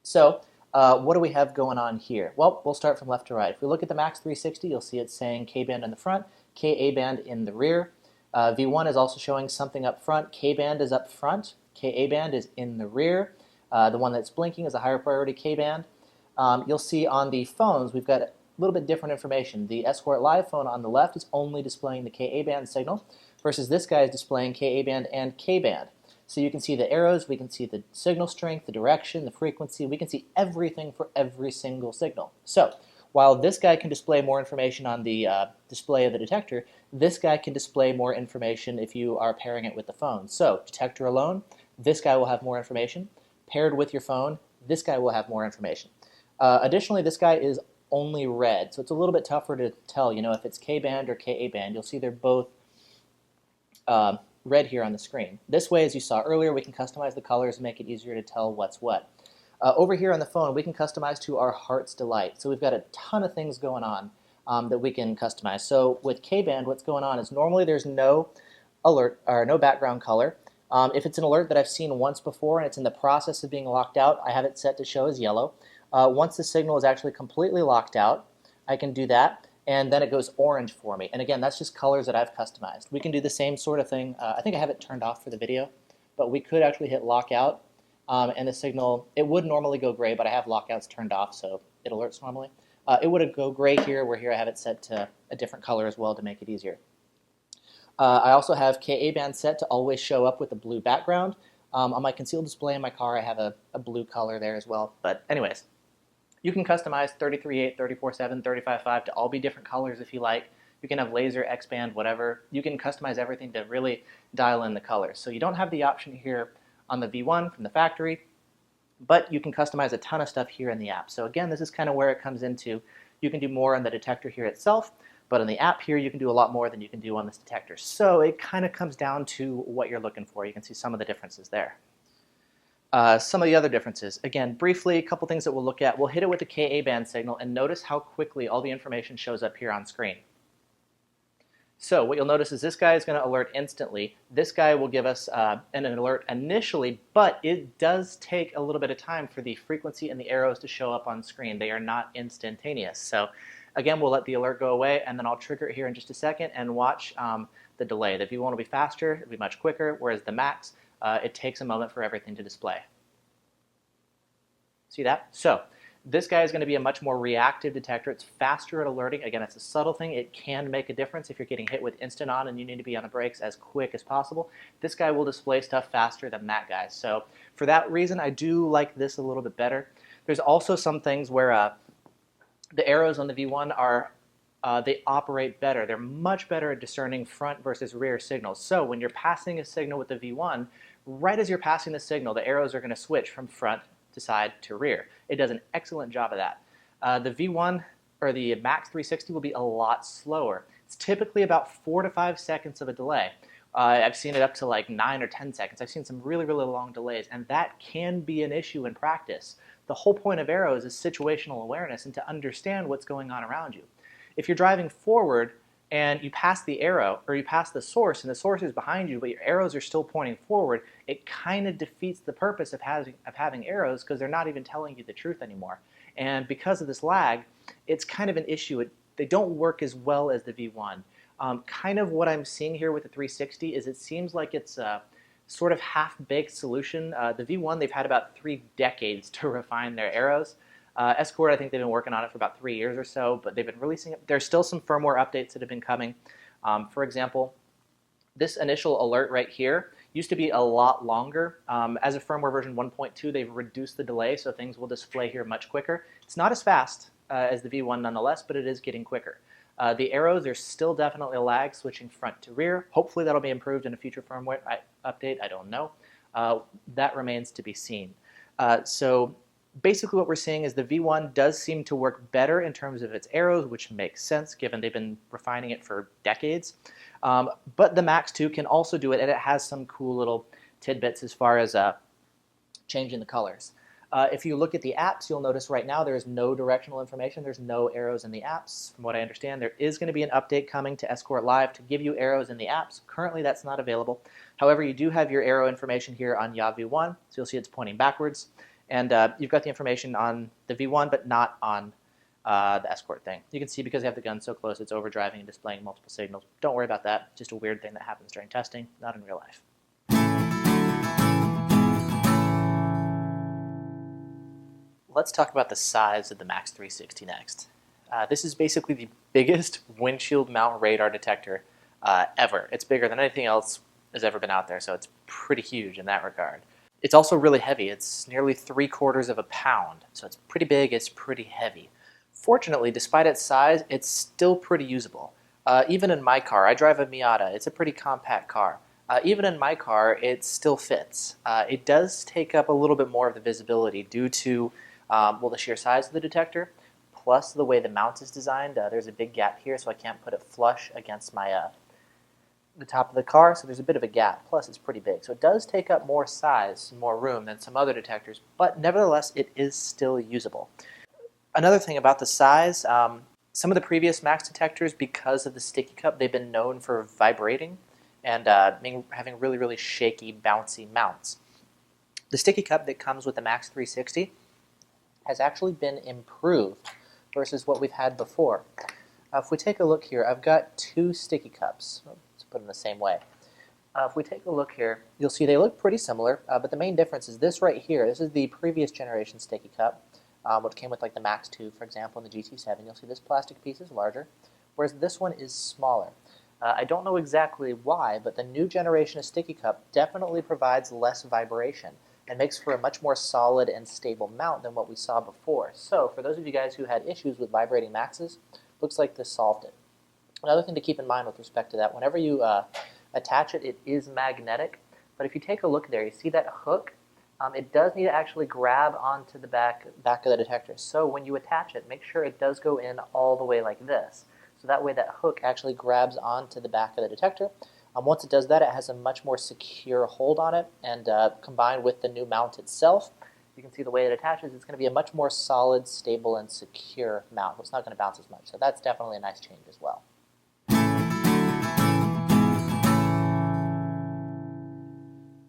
[SPEAKER 1] So what do we have going on here? Well, we'll start from left to right. If we look at the Max360, you'll see it's saying K-band in the front, Ka-band in the rear. V1 is also showing something up front. K-band is up front, Ka-band is in the rear. The one that's blinking is a higher priority K-band. You'll see on the phones we've got a little bit different information. The Escort Live phone on the left is only displaying the Ka-band signal, versus this guy is displaying Ka-band and K-band. So you can see the arrows, we can see the signal strength, the direction, the frequency, we can see everything for every single signal. So while this guy can display more information on the display of the detector, this guy can display more information if you are pairing it with the phone. So detector alone, this guy will have more information. Paired with your phone, this guy will have more information. Additionally, this guy is only red, so it's a little bit tougher to tell, if it's K-band or Ka-band. You'll see they're both red here on the screen. This way, as you saw earlier, we can customize the colors and make it easier to tell what's what. Over here on the phone, we can customize to our heart's delight. So we've got a ton of things going on that we can customize. So with K-band, what's going on is normally there's no alert or no background color. If it's an alert that I've seen once before and it's in the process of being locked out, I have it set to show as yellow. Once the signal is actually completely locked out, I can do that, and then it goes orange for me. And again, that's just colors that I've customized. We can do the same sort of thing. I think I have it turned off for the video, but we could actually hit lockout, and the signal, it would normally go gray, but I have lockouts turned off, so it alerts normally. It would go gray here, where here I have it set to a different color as well to make it easier. I also have Ka-band set to always show up with a blue background. On my concealed display in my car, I have a blue color there as well. But anyways, you can customize 33.8, 34.7, 35.5 to all be different colors if you like. You can have laser, X-band, whatever. You can customize everything to really dial in the colors. So you don't have the option here on the V1 from the factory, but you can customize a ton of stuff here in the app. So again, this is kind of where it comes into. You can do more on the detector here itself, but on the app here, you can do a lot more than you can do on this detector. So it kind of comes down to what you're looking for. You can see some of the differences there. Some of the other differences. Again, briefly, a couple things that we'll look at. We'll hit it with the Ka-band signal and notice how quickly all the information shows up here on screen. So what you'll notice is this guy is going to alert instantly. This guy will give us an alert initially, but it does take a little bit of time for the frequency and the arrows to show up on screen. They are not instantaneous. So again, we'll let the alert go away, and then I'll trigger it here in just a second and watch the delay. The V1 will be faster, it'll be much quicker, whereas the Max, it takes a moment for everything to display. See that? So this guy is going to be a much more reactive detector. It's faster at alerting. Again, it's a subtle thing. It can make a difference if you're getting hit with instant on and you need to be on the brakes as quick as possible. This guy will display stuff faster than that guy. So for that reason, I do like this a little bit better. There's also some things where the arrows on the V1 are they operate better. They're much better at discerning front versus rear signals. So when you're passing a signal with the V1, right as you're passing the signal, the arrows are going to switch from front to side to rear. It does an excellent job of that. The V1 or the Max360 will be a lot slower. It's typically about 4 to 5 seconds of a delay. I've seen it up to like 9 or 10 seconds. I've seen some really, really long delays, and that can be an issue in practice. The whole point of arrows is situational awareness and to understand what's going on around you. If you're driving forward and you pass the arrow, or you pass the source, and the source is behind you, but your arrows are still pointing forward, it kind of defeats the purpose of having arrows, because they're not even telling you the truth anymore. And because of this lag, it's kind of an issue. They don't work as well as the V1. Kind of what I'm seeing here with the 360 is it seems like it's a sort of half-baked solution. The V1, they've had about 3 decades to refine their arrows. Escort, I think they've been working on it for about 3 years or so, but they've been releasing it. There's still some firmware updates that have been coming. For example, this initial alert right here used to be a lot longer. As of firmware version 1.2, they've reduced the delay, so things will display here much quicker. It's not as fast as the V1 nonetheless, but it is getting quicker. The arrows, there's still definitely a lag switching front to rear. Hopefully that'll be improved in a future firmware update. I don't know. That remains to be seen. So basically what we're seeing is the V1 does seem to work better in terms of its arrows, which makes sense given they've been refining it for decades. But the Max 2 can also do it, and it has some cool little tidbits as far as changing the colors. If you look at the apps, you'll notice right now there is no directional information. There's no arrows in the apps. From what I understand, there is going to be an update coming to Escort Live to give you arrows in the apps. Currently, that's not available. However, you do have your arrow information here on Yav V1, so you'll see it's pointing backwards. And you've got the information on the V1, but not on the Escort thing. You can see because I have the gun so close, it's overdriving and displaying multiple signals. Don't worry about that. Just a weird thing that happens during testing, not in real life. Let's talk about the size of the Max360 next. This is basically the biggest windshield mount radar detector ever. It's bigger than anything else has ever been out there, so it's pretty huge in that regard. It's also really heavy. It's nearly 3/4 of a pound, so it's pretty big, it's pretty heavy. Fortunately, despite its size, it's still pretty usable. Even in my car, I drive a Miata, it's a pretty compact car. Even in my car, it still fits. It does take up a little bit more of the visibility due to well, the sheer size of the detector, plus the way the mount is designed. There's a big gap here, so I can't put it flush against my the top of the car, so there's a bit of a gap. Plus, it's pretty big. So it does take up more size, more room than some other detectors, but nevertheless, it is still usable. Another thing about the size, some of the previous Max detectors, because of the sticky cup, they've been known for vibrating and having really, really shaky, bouncy mounts. The sticky cup that comes with the Max360 has actually been improved versus what we've had before. If we take a look here, I've got two sticky cups. Let's put them the same way. If we take a look here, you'll see they look pretty similar, but the main difference is this right here. This is the previous generation sticky cup, which came with like the Max 2, for example, and the GT7. You'll see this plastic piece is larger, whereas this one is smaller. I don't know exactly why, but the new generation of sticky cup definitely provides less vibration and makes for a much more solid and stable mount than what we saw before. So for those of you guys who had issues with vibrating Maxes, looks like this solved it. Another thing to keep in mind with respect to that, whenever you attach it, it is magnetic, but if you take a look there, you see that hook? It does need to actually grab onto the back of the detector. So when you attach it, make sure it does go in all the way like this. So that way that hook actually grabs onto the back of the detector. Once it does that, it has a much more secure hold on it, and combined with the new mount itself, you can see the way it attaches, it's going to be a much more solid, stable, and secure mount. It's not going to bounce as much, so that's definitely a nice change as well.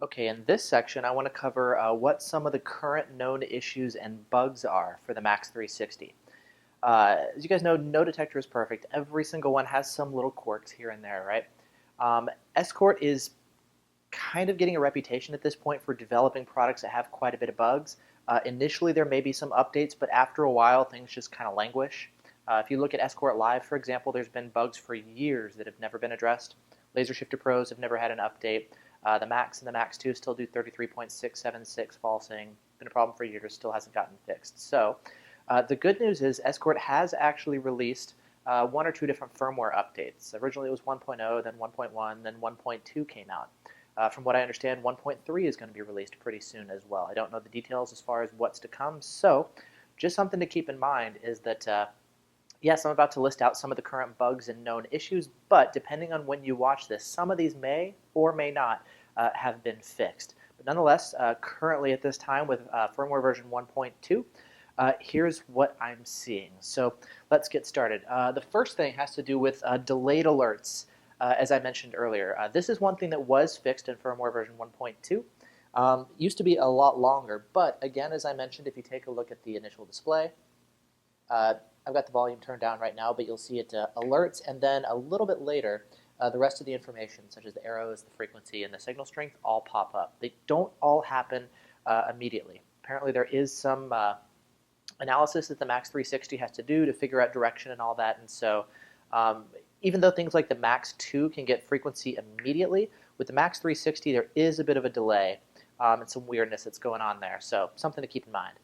[SPEAKER 1] Okay, in this section, I want to cover what some of the current known issues and bugs are for the Max360. As you guys know, no detector is perfect. Every single one has some little quirks here and there, right? Escort is kind of getting a reputation at this point for developing products that have quite a bit of bugs. Initially, there may be some updates, but after a while, things just kind of languish. If you look at Escort Live, for example, there's been bugs for years that have never been addressed. Laser Shifter Pros have never had an update. The Max and the Max 2 still do 33.676 falsing. Been a problem for years, still hasn't gotten fixed. So the good news is Escort has actually released one or two different firmware updates. Originally it was 1.0, then 1.1, then 1.2 came out. From what I understand, 1.3 is going to be released pretty soon as well. I don't know the details as far as what's to come, so just something to keep in mind is that, yes, I'm about to list out some of the current bugs and known issues, but depending on when you watch this, some of these may or may not have been fixed. But nonetheless, currently at this time with firmware version 1.2, here's what I'm seeing. So let's get started. The first thing has to do with delayed alerts, as I mentioned earlier. This is one thing that was fixed in firmware version 1.2. Used to be a lot longer, but again, as I mentioned, if you take a look at the initial display, I've got the volume turned down right now, but you'll see it alerts, and then a little bit later, the rest of the information, such as the arrows, the frequency, and the signal strength, all pop up. They don't all happen immediately. Apparently there is some analysis that the Max360 has to do to figure out direction and all that, and so even though things like the Max 2 can get frequency immediately, with the Max360 there is a bit of a delay and some weirdness that's going on there, so something to keep in mind.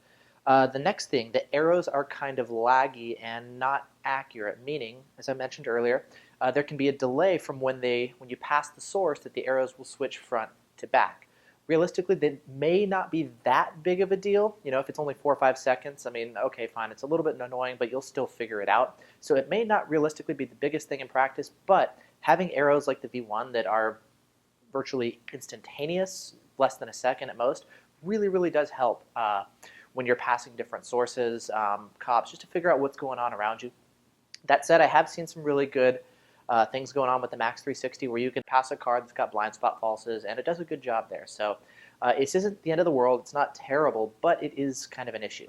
[SPEAKER 1] The next thing, the arrows are kind of laggy and not accurate, meaning, as I mentioned earlier, there can be a delay from when you pass the source that the arrows will switch front to back. Realistically, that may not be that big of a deal. You know, if it's only 4 or 5 seconds, I mean, okay, fine, it's a little bit annoying, but you'll still figure it out. So it may not realistically be the biggest thing in practice, but having arrows like the V1 that are virtually instantaneous, less than a second at most, really, really does help when you're passing different sources, cops, just to figure out what's going on around you. That said, I have seen some really good things going on with the Max360 where you can pass a card that's got blind spot falses, and it does a good job there. So this isn't the end of the world. It's not terrible, but it is kind of an issue.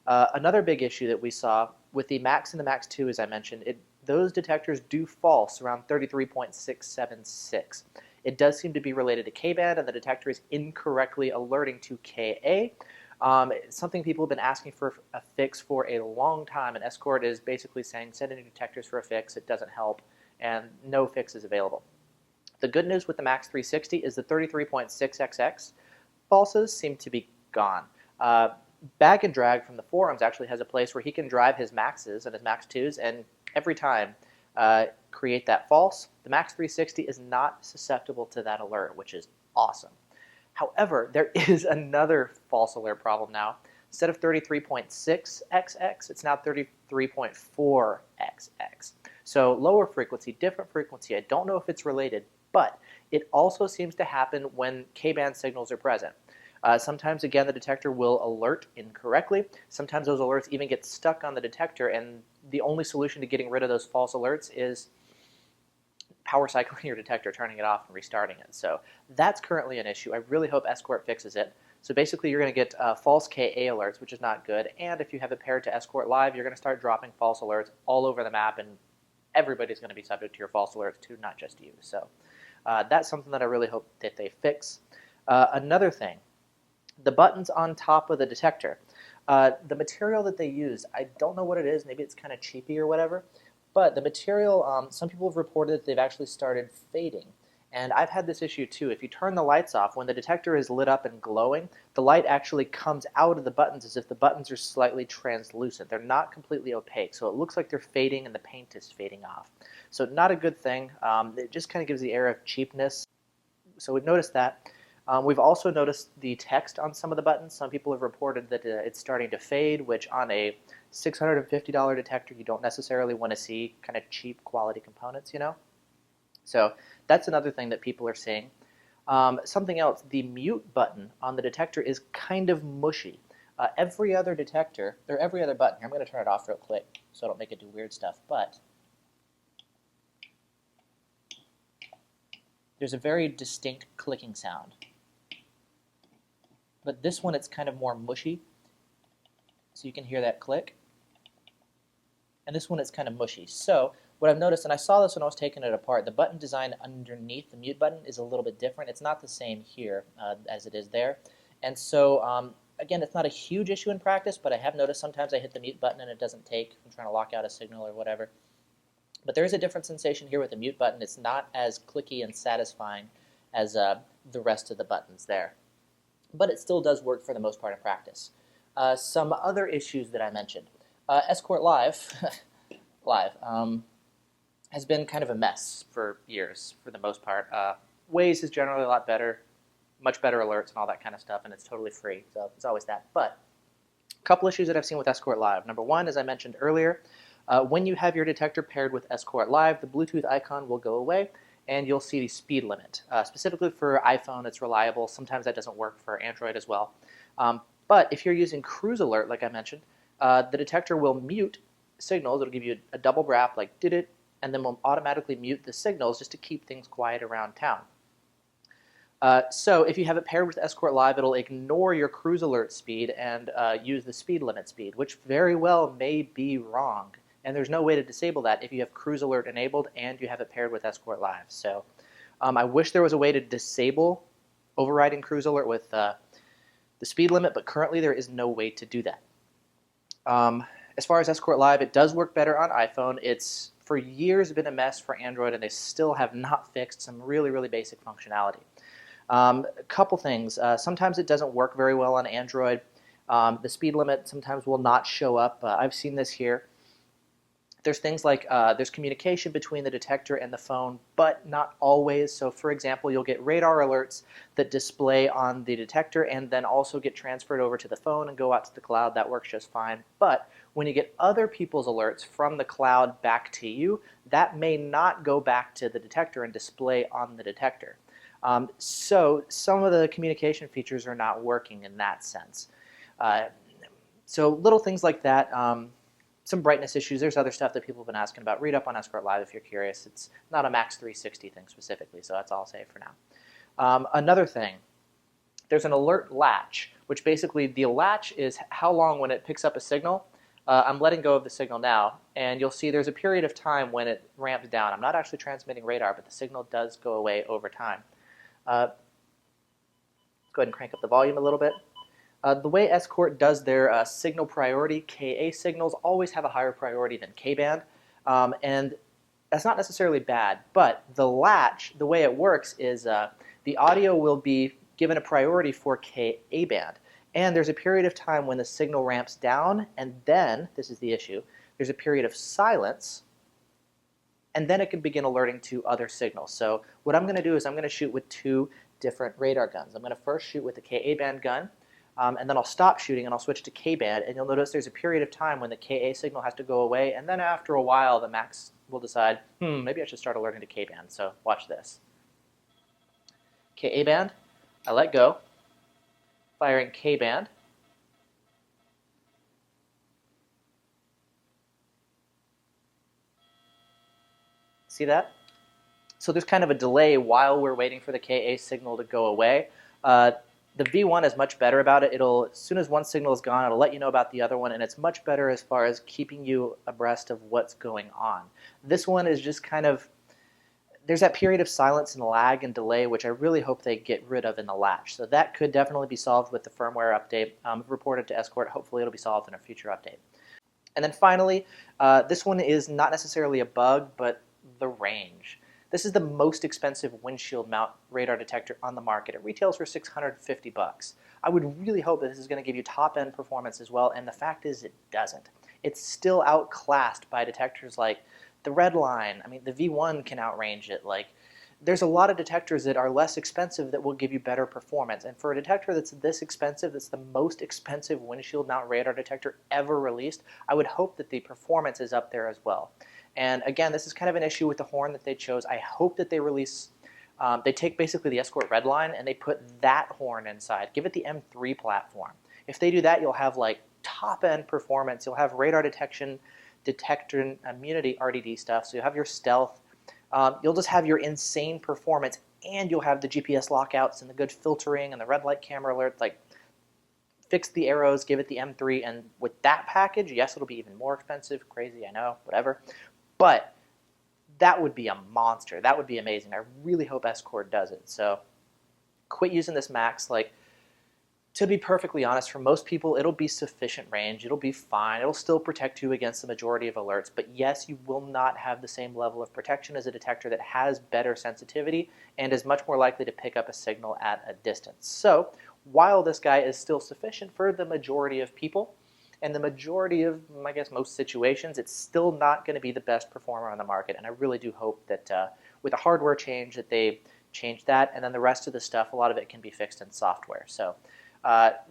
[SPEAKER 1] Another big issue that we saw with the Max and the Max 2, as I mentioned, those detectors do false around 33.676. It does seem to be related to K-band, and the detector is incorrectly alerting to Ka. Something people have been asking for a fix for a long time, and Escort is basically saying send in your detectors for a fix. It doesn't help, and no fix is available. The good news with the Max360 is the 33.6XX falses seem to be gone. Bag and Drag from the forums actually has a place where he can drive his Maxes and his Max 2s, and every time create that false. The Max360 is not susceptible to that alert, which is awesome. However, there is another false alert problem now. Instead of 33.6XX, it's now 33.4XX. So lower frequency, different frequency. I don't know if it's related, but it also seems to happen when K-band signals are present. Sometimes, again, the detector will alert incorrectly. Sometimes those alerts even get stuck on the detector, and the only solution to getting rid of those false alerts is power cycling your detector, turning it off, and restarting it. So that's currently an issue. I really hope Escort fixes it. So basically, you're going to get false Ka alerts, which is not good. And if you have it paired to Escort Live, you're going to start dropping false alerts all over the map, and everybody's going to be subject to your false alerts too, not just you. So that's something that I really hope that they fix. Another thing, the buttons on top of the detector. The material that they use, I don't know what it is. Maybe it's kind of cheapy or whatever. But the material, some people have reported that they've actually started fading. And I've had this issue too. If you turn the lights off, when the detector is lit up and glowing, the light actually comes out of the buttons as if the buttons are slightly translucent. They're not completely opaque, so it looks like they're fading and the paint is fading off. So not a good thing. It just kind of gives the air of cheapness. So we've noticed that. We've also noticed the text on some of the buttons. Some people have reported that it's starting to fade, which on a $650 detector, you don't necessarily want to see kind of cheap quality components, you know? So that's another thing that people are seeing. Something else, the mute button on the detector is kind of mushy. Every other detector, or every other button, here, I'm going to turn it off real quick so I don't make it do weird stuff, but there's a very distinct clicking sound. But this one, it's kind of more mushy, so you can hear that click. And this one, it's kind of mushy. So what I've noticed, and I saw this when I was taking it apart, the button design underneath the mute button is a little bit different. It's not the same here as it is there. And so, again, it's not a huge issue in practice, but I have noticed sometimes I hit the mute button and it doesn't take. I'm trying to lock out a signal or whatever. But there is a different sensation here with the mute button. It's not as clicky and satisfying as the rest of the buttons there. But it still does work for the most part in practice. Some other issues that I mentioned. Escort Live, has been kind of a mess for years, for the most part. Waze is generally a lot better, much better alerts and all that kind of stuff, and it's totally free, so it's always that. But a couple issues that I've seen with Escort Live. Number one, as I mentioned earlier, when you have your detector paired with Escort Live, the Bluetooth icon will go away, and you'll see the speed limit. Specifically for iPhone, it's reliable. Sometimes that doesn't work for Android as well. But if you're using Cruise Alert, like I mentioned, the detector will mute signals. It'll give you a double brap, like did it, and then will automatically mute the signals just to keep things quiet around town. So if you have it paired with Escort Live, it'll ignore your Cruise Alert speed and use the speed limit speed, which very well may be wrong. And there's no way to disable that if you have Cruise Alert enabled and you have it paired with Escort Live. So I wish there was a way to disable overriding Cruise Alert with the speed limit, but currently there is no way to do that. As far as Escort Live, it does work better on iPhone. It's for years been a mess for Android, and they still have not fixed some really, really basic functionality. A couple things. Sometimes it doesn't work very well on Android. The speed limit sometimes will not show up. I've seen this here. There's things like there's communication between the detector and the phone, but not always. So for example, you'll get radar alerts that display on the detector and then also get transferred over to the phone and go out to the cloud. That works just fine. But when you get other people's alerts from the cloud back to you, that may not go back to the detector and display on the detector. So some of the communication features are not working in that sense. So little things like that. Some brightness issues. There's other stuff that people have been asking about. Read up on Escort Live if you're curious. It's not a Max360 thing specifically, so that's all I'll say for now. Another thing, there's an alert latch, which basically the latch is how long when it picks up a signal. I'm letting go of the signal now, and you'll see there's a period of time when it ramps down. I'm not actually transmitting radar, but the signal does go away over time. Let's go ahead and crank up the volume a little bit. The way Escort does their signal priority, Ka signals always have a higher priority than K-band, and that's not necessarily bad, but the latch, the way it works is the audio will be given a priority for Ka-band, and there's a period of time when the signal ramps down, and then, this is the issue, there's a period of silence, and then it can begin alerting to other signals. So what I'm going to do is I'm going to shoot with two different radar guns. I'm going to first shoot with the Ka-band gun, and then I'll stop shooting and I'll switch to K-band, and you'll notice there's a period of time when the Ka signal has to go away, and then after a while the Max will decide, maybe I should start alerting to K-band, so watch this. Ka-band, I let go, firing K-band. See that? So there's kind of a delay while we're waiting for the Ka signal to go away. The V1 is much better about it. It'll, as soon as one signal is gone, it'll let you know about the other one, and it's much better as far as keeping you abreast of what's going on. This one is just kind of, there's that period of silence and lag and delay, which I really hope they get rid of in the latch. So that could definitely be solved with the firmware update. Reported to Escort. Hopefully it'll be solved in a future update. And then finally, this one is not necessarily a bug, but the range. This is the most expensive windshield mount radar detector on the market. It retails for $650. I would really hope that this is going to give you top-end performance as well, and the fact is it doesn't. It's still outclassed by detectors like the Redline. I mean, the V1 can outrange it. Like, there's a lot of detectors that are less expensive that will give you better performance, and for a detector that's this expensive, that's the most expensive windshield mount radar detector ever released, I would hope that the performance is up there as well. And again, this is kind of an issue with the horn that they chose. I hope that they release, they take basically the Escort Redline and they put that horn inside. Give it the M3 platform. If they do that, you'll have like top-end performance. You'll have radar detection, detector immunity, RDD stuff. So you'll have your stealth. You'll just have your insane performance, and you'll have the GPS lockouts and the good filtering and the red light camera alert. Like, fix the arrows, give it the M3, and with that package, yes, it'll be even more expensive. Crazy, I know, whatever. But that would be a monster. That would be amazing. I really hope Escort does it. So quit using this Max. Like, to be perfectly honest, for most people, it'll be sufficient range. It'll be fine. It'll still protect you against the majority of alerts. But yes, you will not have the same level of protection as a detector that has better sensitivity and is much more likely to pick up a signal at a distance. So while this guy is still sufficient for the majority of people, and the majority of, I guess, most situations, it's still not going to be the best performer on the market. And I really do hope that with a hardware change that they change that, and then the rest of the stuff, a lot of it can be fixed in software. So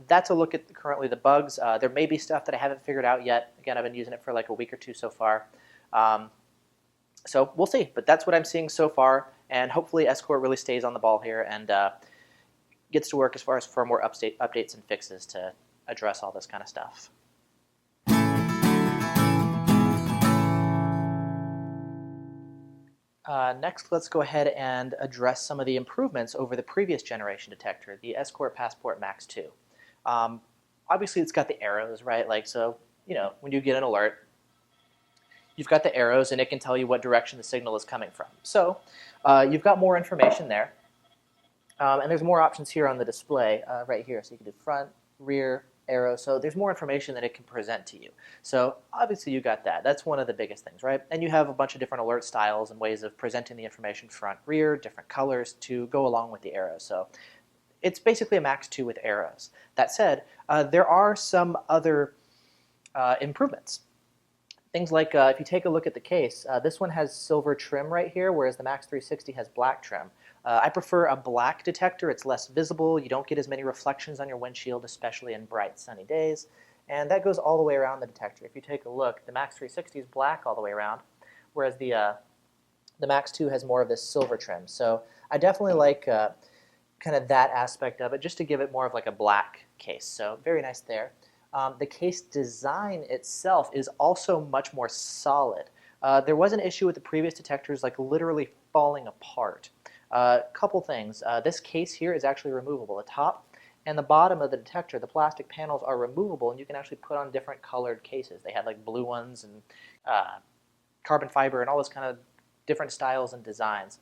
[SPEAKER 1] that's a look at currently the bugs. There may be stuff that I haven't figured out yet. Again, I've been using it for like a week or two so far. So we'll see, but that's what I'm seeing so far, and hopefully Escort really stays on the ball here and gets to work as far as firmware updates and fixes to address all this kind of stuff. Next, let's go ahead and address some of the improvements over the previous generation detector, the Escort Passport Max 2. Obviously, it's got the arrows, right? Like, so, you know, when you get an alert, you've got the arrows, and it can tell you what direction the signal is coming from. So, you've got more information there. And there's more options here on the display right here. So you can do front, rear, arrow. So there's more information that it can present to you. So obviously you got that. That's one of the biggest things, right? And you have a bunch of different alert styles and ways of presenting the information front, rear, different colors to go along with the arrows. So it's basically a Max 2 with arrows. That said, there are some other improvements. Things like if you take a look at the case, this one has silver trim right here, whereas the Max360 has black trim. I prefer a black detector. It's less visible. You don't get as many reflections on your windshield, especially in bright sunny days. And that goes all the way around the detector. If you take a look, the Max360 is black all the way around, whereas the Max 2 has more of this silver trim. So I definitely like kind of that aspect of it, just to give it more of like a black case. So very nice there. The case design itself is also much more solid. There was an issue with the previous detectors, like literally falling apart. Couple things. This case here is actually removable. The top and the bottom of the detector, the plastic panels are removable, and you can actually put on different colored cases. They had like blue ones and carbon fiber and all those kind of different styles and designs.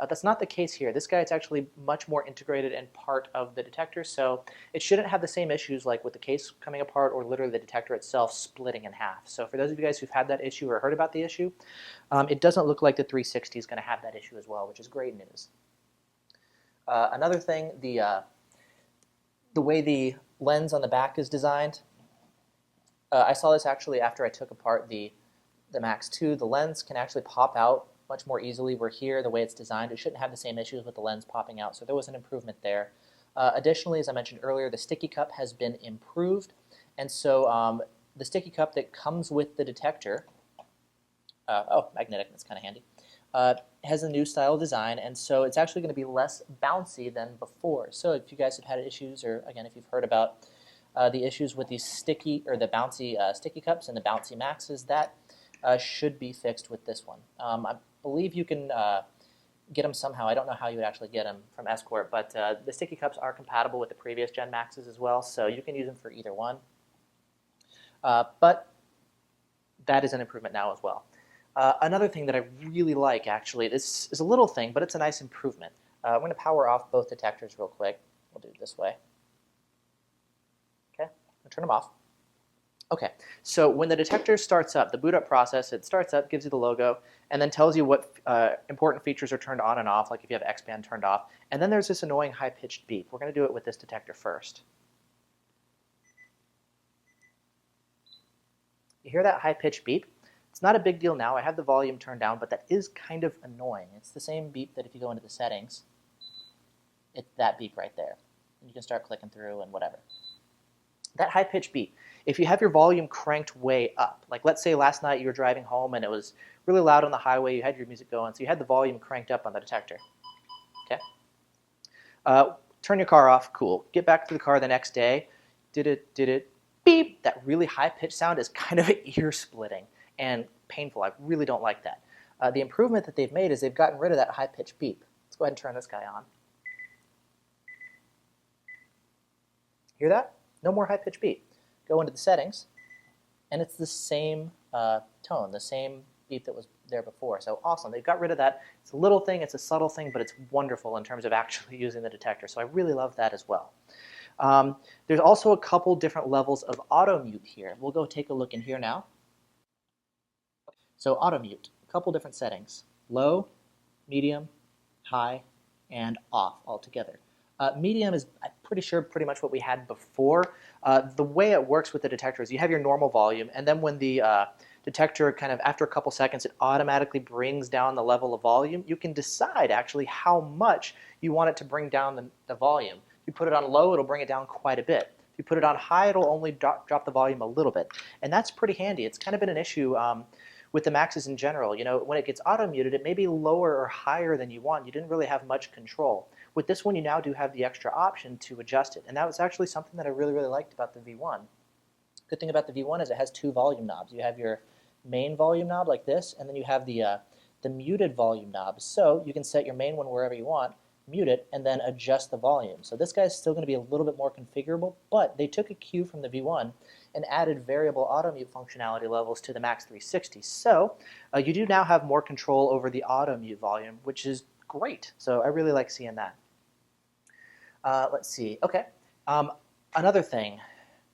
[SPEAKER 1] That's not the case here. This guy is actually much more integrated and part of the detector, so it shouldn't have the same issues like with the case coming apart or literally the detector itself splitting in half. So for those of you guys who've had that issue or heard about the issue, it doesn't look like the 360 is going to have that issue as well, which is great news. Another thing, the way the lens on the back is designed, I saw this actually after I took apart the Max 2. The lens can actually pop out much more easily. Where here, the way it's designed, it shouldn't have the same issues with the lens popping out, so there was an improvement there. Additionally, as I mentioned earlier, the sticky cup has been improved, and so the sticky cup that comes with the detector, magnetic, that's kind of handy, has a new style design, and so it's actually going to be less bouncy than before. So if you guys have had issues, or again, if you've heard about the issues with these sticky, or the bouncy sticky cups and the bouncy Maxes, that should be fixed with this one. I believe you can get them somehow. I don't know how you would actually get them from Escort, but the sticky cups are compatible with the previous Gen Maxes as well, so you can use them for either one. But that is an improvement now as well. Another thing that I really like, actually, this is a little thing, but it's a nice improvement. I'm going to power off both detectors real quick. We'll do it this way. Okay, I'll turn them off. Okay, so when the detector starts up, the boot up process, it starts up, gives you the logo, and then tells you what important features are turned on and off, like if you have X-band turned off. And then there's this annoying high-pitched beep. We're going to do it with this detector first. You hear that high-pitched beep? It's not a big deal now. I have the volume turned down, but that is kind of annoying. It's the same beep that if you go into the settings, it's that beep right there. And you can start clicking through and whatever. That high-pitched beep, if you have your volume cranked way up, like let's say last night you were driving home and it was really loud on the highway, you had your music going, so you had the volume cranked up on the detector. Okay? Turn your car off, cool. Get back to the car the next day, did it, beep! That really high-pitched sound is kind of ear-splitting and painful. I really don't like that. The improvement that they've made is they've gotten rid of that high-pitched beep. Let's go ahead and turn this guy on. Hear that? No more high-pitched beep. Go into the settings, and it's the same tone, the same beep that was there before. So awesome. They've got rid of that. It's a little thing, it's a subtle thing, but it's wonderful in terms of actually using the detector. So I really love that as well. There's also a couple different levels of auto mute here. We'll go take a look in here now. So auto mute, a couple different settings: low, medium, high, and off altogether. Medium is, I'm pretty sure, pretty much what we had before. The way it works with the detector is you have your normal volume, and then when the detector kind of, after a couple seconds, it automatically brings down the level of volume. You can decide actually how much you want it to bring down the volume. If you put it on low, it'll bring it down quite a bit. If you put it on high, it'll only drop the volume a little bit. And that's pretty handy. It's kind of been an issue with the Maxes in general. You know, when it gets auto-muted, it may be lower or higher than you want. You didn't really have much control. With this one, you now do have the extra option to adjust it. And that was actually something that I really, really liked about the V1. Good thing about the V1 is it has two volume knobs. You have your main volume knob like this, and then you have the muted volume knob. So you can set your main one wherever you want, mute it, and then adjust the volume. So this guy's still going to be a little bit more configurable, but they took a cue from the V1 and added variable auto mute functionality levels to the Max360. So you do now have more control over the auto mute volume, which is great. So I really like seeing that. Let's see. Okay. Another thing,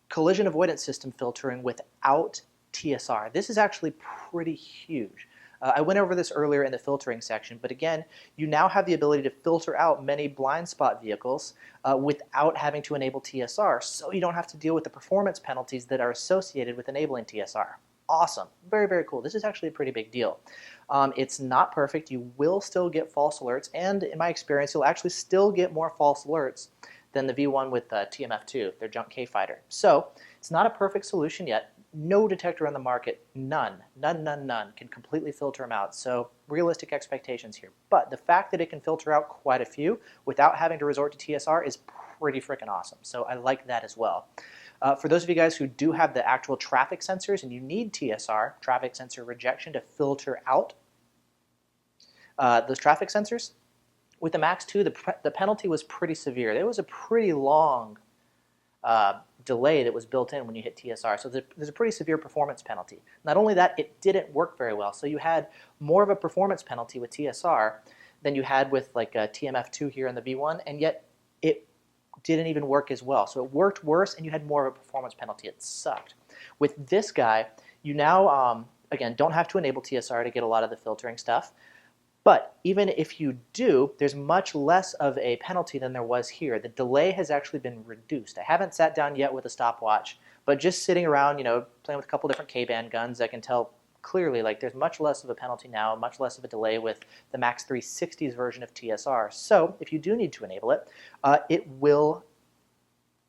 [SPEAKER 1] collision avoidance system filtering without TSR. This is actually pretty huge. I went over this earlier in the filtering section, but again, you now have the ability to filter out many blind spot vehicles without having to enable TSR, so you don't have to deal with the performance penalties that are associated with enabling TSR. Awesome. Very, very cool. This is actually a pretty big deal. It's not perfect. You will still get false alerts, and in my experience, you'll actually still get more false alerts than the V1 with TMF2, their junk K-Fighter. So it's not a perfect solution yet. No detector on the market, none, can completely filter them out. So realistic expectations here. But the fact that it can filter out quite a few without having to resort to TSR is pretty freaking awesome. So I like that as well. For those of you guys who do have the actual traffic sensors and you need TSR, traffic sensor rejection, to filter out those traffic sensors, with the Max 2, the penalty was pretty severe. There was a pretty long delay that was built in when you hit TSR. So there's a pretty severe performance penalty. Not only that, it didn't work very well. So you had more of a performance penalty with TSR than you had with like a TMF2 here in the V1, and yet it didn't even work as well. So it worked worse and you had more of a performance penalty. It sucked. With this guy, you now, again, don't have to enable TSR to get a lot of the filtering stuff. But even if you do, there's much less of a penalty than there was here. The delay has actually been reduced. I haven't sat down yet with a stopwatch, but just sitting around, playing with a couple different K-band guns, I can tell clearly like there's much less of a penalty now, much less of a delay with the Max360's version of TSR. So if you do need to enable it, it will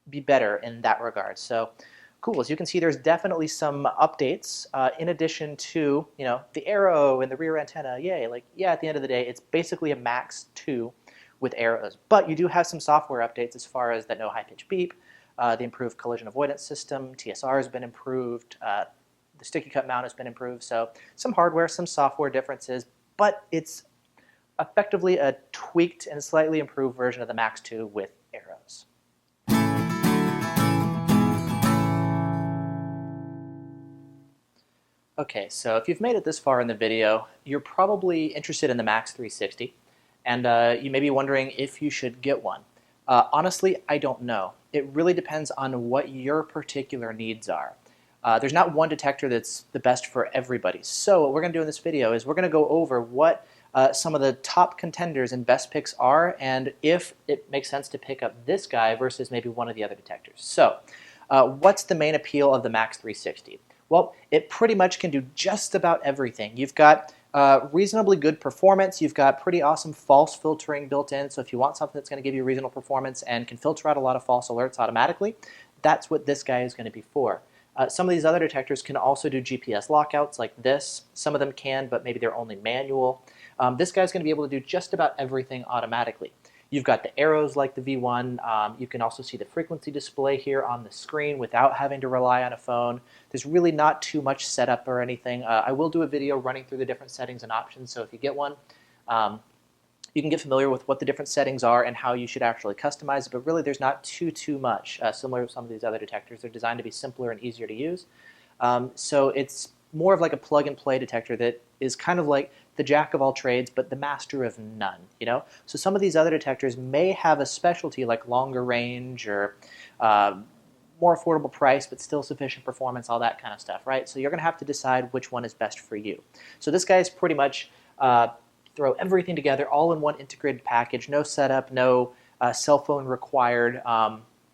[SPEAKER 1] be better in that regard. So cool. As you can see, there's definitely some updates in addition to, the arrow and the rear antenna. Yay. At the end of the day, it's basically a Max 2 with arrows. But you do have some software updates as far as the no high-pitch beep, the improved collision avoidance system, TSR has been improved, the sticky cut mount has been improved. So some hardware, some software differences, but it's effectively a tweaked and slightly improved version of the Max 2 with arrows. Okay, so if you've made it this far in the video, you're probably interested in the Max360, and you may be wondering if you should get one. Honestly, I don't know. It really depends on what your particular needs are. There's not one detector that's the best for everybody. So what we're going to do in this video is we're going to go over what some of the top contenders and best picks are, and if it makes sense to pick up this guy versus maybe one of the other detectors. So what's the main appeal of the Max360? Well, it pretty much can do just about everything. You've got reasonably good performance. You've got pretty awesome false filtering built in. So if you want something that's going to give you reasonable performance and can filter out a lot of false alerts automatically, that's what this guy is going to be for. Some of these other detectors can also do GPS lockouts like this. Some of them can, but maybe they're only manual. This guy's going to be able to do just about everything automatically. You've got the arrows like the V1. You can also see the frequency display here on the screen without having to rely on a phone. There's really not too much setup or anything. I will do a video running through the different settings and options, so if you get one, you can get familiar with what the different settings are and how you should actually customize it, but really there's not too much. Similar to some of these other detectors, they're designed to be simpler and easier to use. So it's more of like a plug-and-play detector that is kind of like the jack of all trades, but the master of none, So some of these other detectors may have a specialty like longer range or more affordable price, but still sufficient performance, all that kind of stuff, right? So you're going to have to decide which one is best for you. So this guy is pretty much throw everything together all in one integrated package, no setup, no cell phone required,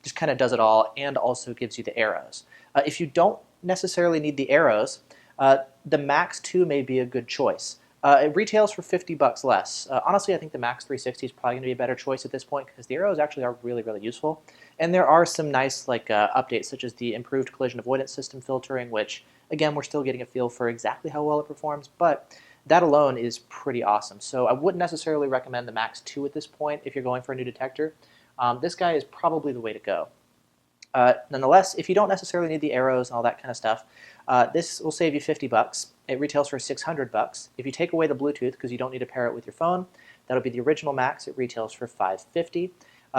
[SPEAKER 1] just kind of does it all and also gives you the arrows. If you don't necessarily need the arrows, the Max 2 may be a good choice. It retails for $50 less. Honestly, I think the Max360 is probably going to be a better choice at this point because the arrows actually are really useful. And there are some nice updates such as the improved collision avoidance system filtering, which again, we're still getting a feel for exactly how well it performs, but that alone is pretty awesome. So I wouldn't necessarily recommend the Max 2 at this point if you're going for a new detector. This guy is probably the way to go. Nonetheless, if you don't necessarily need the arrows and all that kind of stuff, this will save you $50. It retails for $600. If you take away the Bluetooth because you don't need to pair it with your phone, that'll be the original Max. It retails for $550.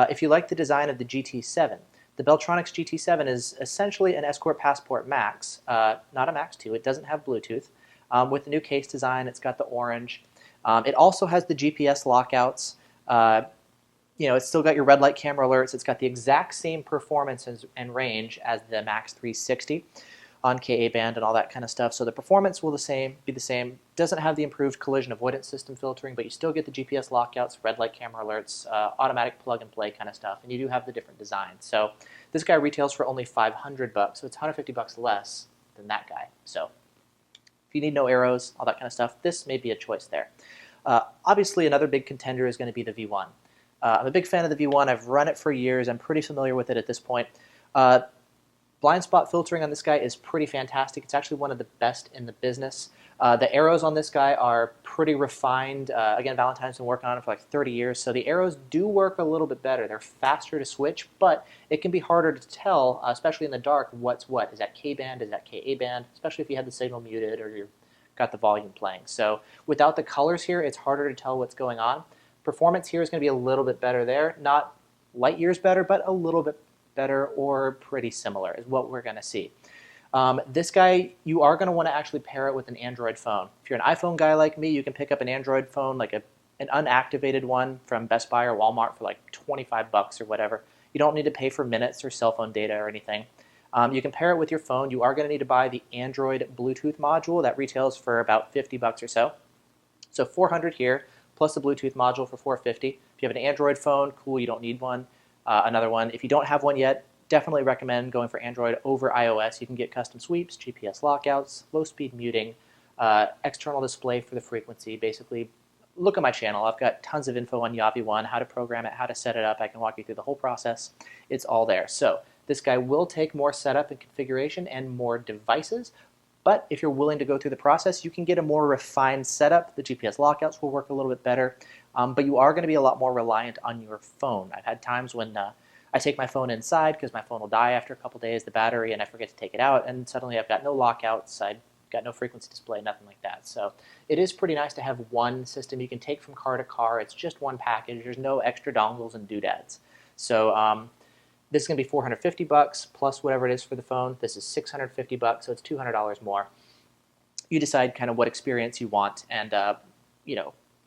[SPEAKER 1] If you like the design of the GT7, the Beltronics GT7 is essentially an Escort Passport Max, not a Max 2. It doesn't have Bluetooth. With the new case design, it's got the orange. It also has the GPS lockouts. It's still got your red light camera alerts. It's got the exact same performance and range as the Max360 on Ka band and all that kind of stuff. So the performance will be the same. Doesn't have the improved collision avoidance system filtering, but you still get the GPS lockouts, red light camera alerts, automatic plug and play kind of stuff, and you do have the different designs. So this guy retails for only $500, so it's $150 less than that guy. So if you need no arrows, all that kind of stuff, this may be a choice there. Obviously, another big contender is going to be the V1. I'm a big fan of the V1. I've run it for years. I'm pretty familiar with it at this point. Blind spot filtering on this guy is pretty fantastic. It's actually one of the best in the business. The arrows on this guy are pretty refined. Again, Valentine's been working on it for like 30 years, so the arrows do work a little bit better. They're faster to switch, but it can be harder to tell, especially in the dark, what's what. Is that K-band? Is that KA band? Especially if you have the signal muted or you've got the volume playing. So without the colors here, it's harder to tell what's going on. Performance here is going to be a little bit better there. Not light years better, but a little bit better or pretty similar is what we're going to see. This guy, you are going to want to actually pair it with an Android phone. If you're an iPhone guy like me, you can pick up an Android phone, like an unactivated one from Best Buy or Walmart for like 25 bucks or whatever. You don't need to pay for minutes or cell phone data or anything. You can pair it with your phone. You are going to need to buy the Android Bluetooth module. That retails for about 50 bucks or so. So 400 here, plus the Bluetooth module for 450. If you have an Android phone, cool, you don't need one. Another one. If you don't have one yet, definitely recommend going for Android over iOS. You can get custom sweeps, GPS lockouts, low-speed muting, external display for the frequency. Basically, look at my channel. I've got tons of info on Yavi 1, how to program it, how to set it up. I can walk you through the whole process. It's all there. So this guy will take more setup and configuration and more devices, but if you're willing to go through the process, you can get a more refined setup. The GPS lockouts will work a little bit better, but you are going to be a lot more reliant on your phone. I've had times when I take my phone inside because my phone will die after a couple days, the battery, and I forget to take it out, and suddenly I've got no lockouts, I've got no frequency display, nothing like that. So it is pretty nice to have one system you can take from car to car. It's just one package. There's no extra dongles and doodads. So this is going to be 450 bucks plus whatever it is for the phone. This is 650 bucks, so it's $200 more. You decide kind of what experience you want and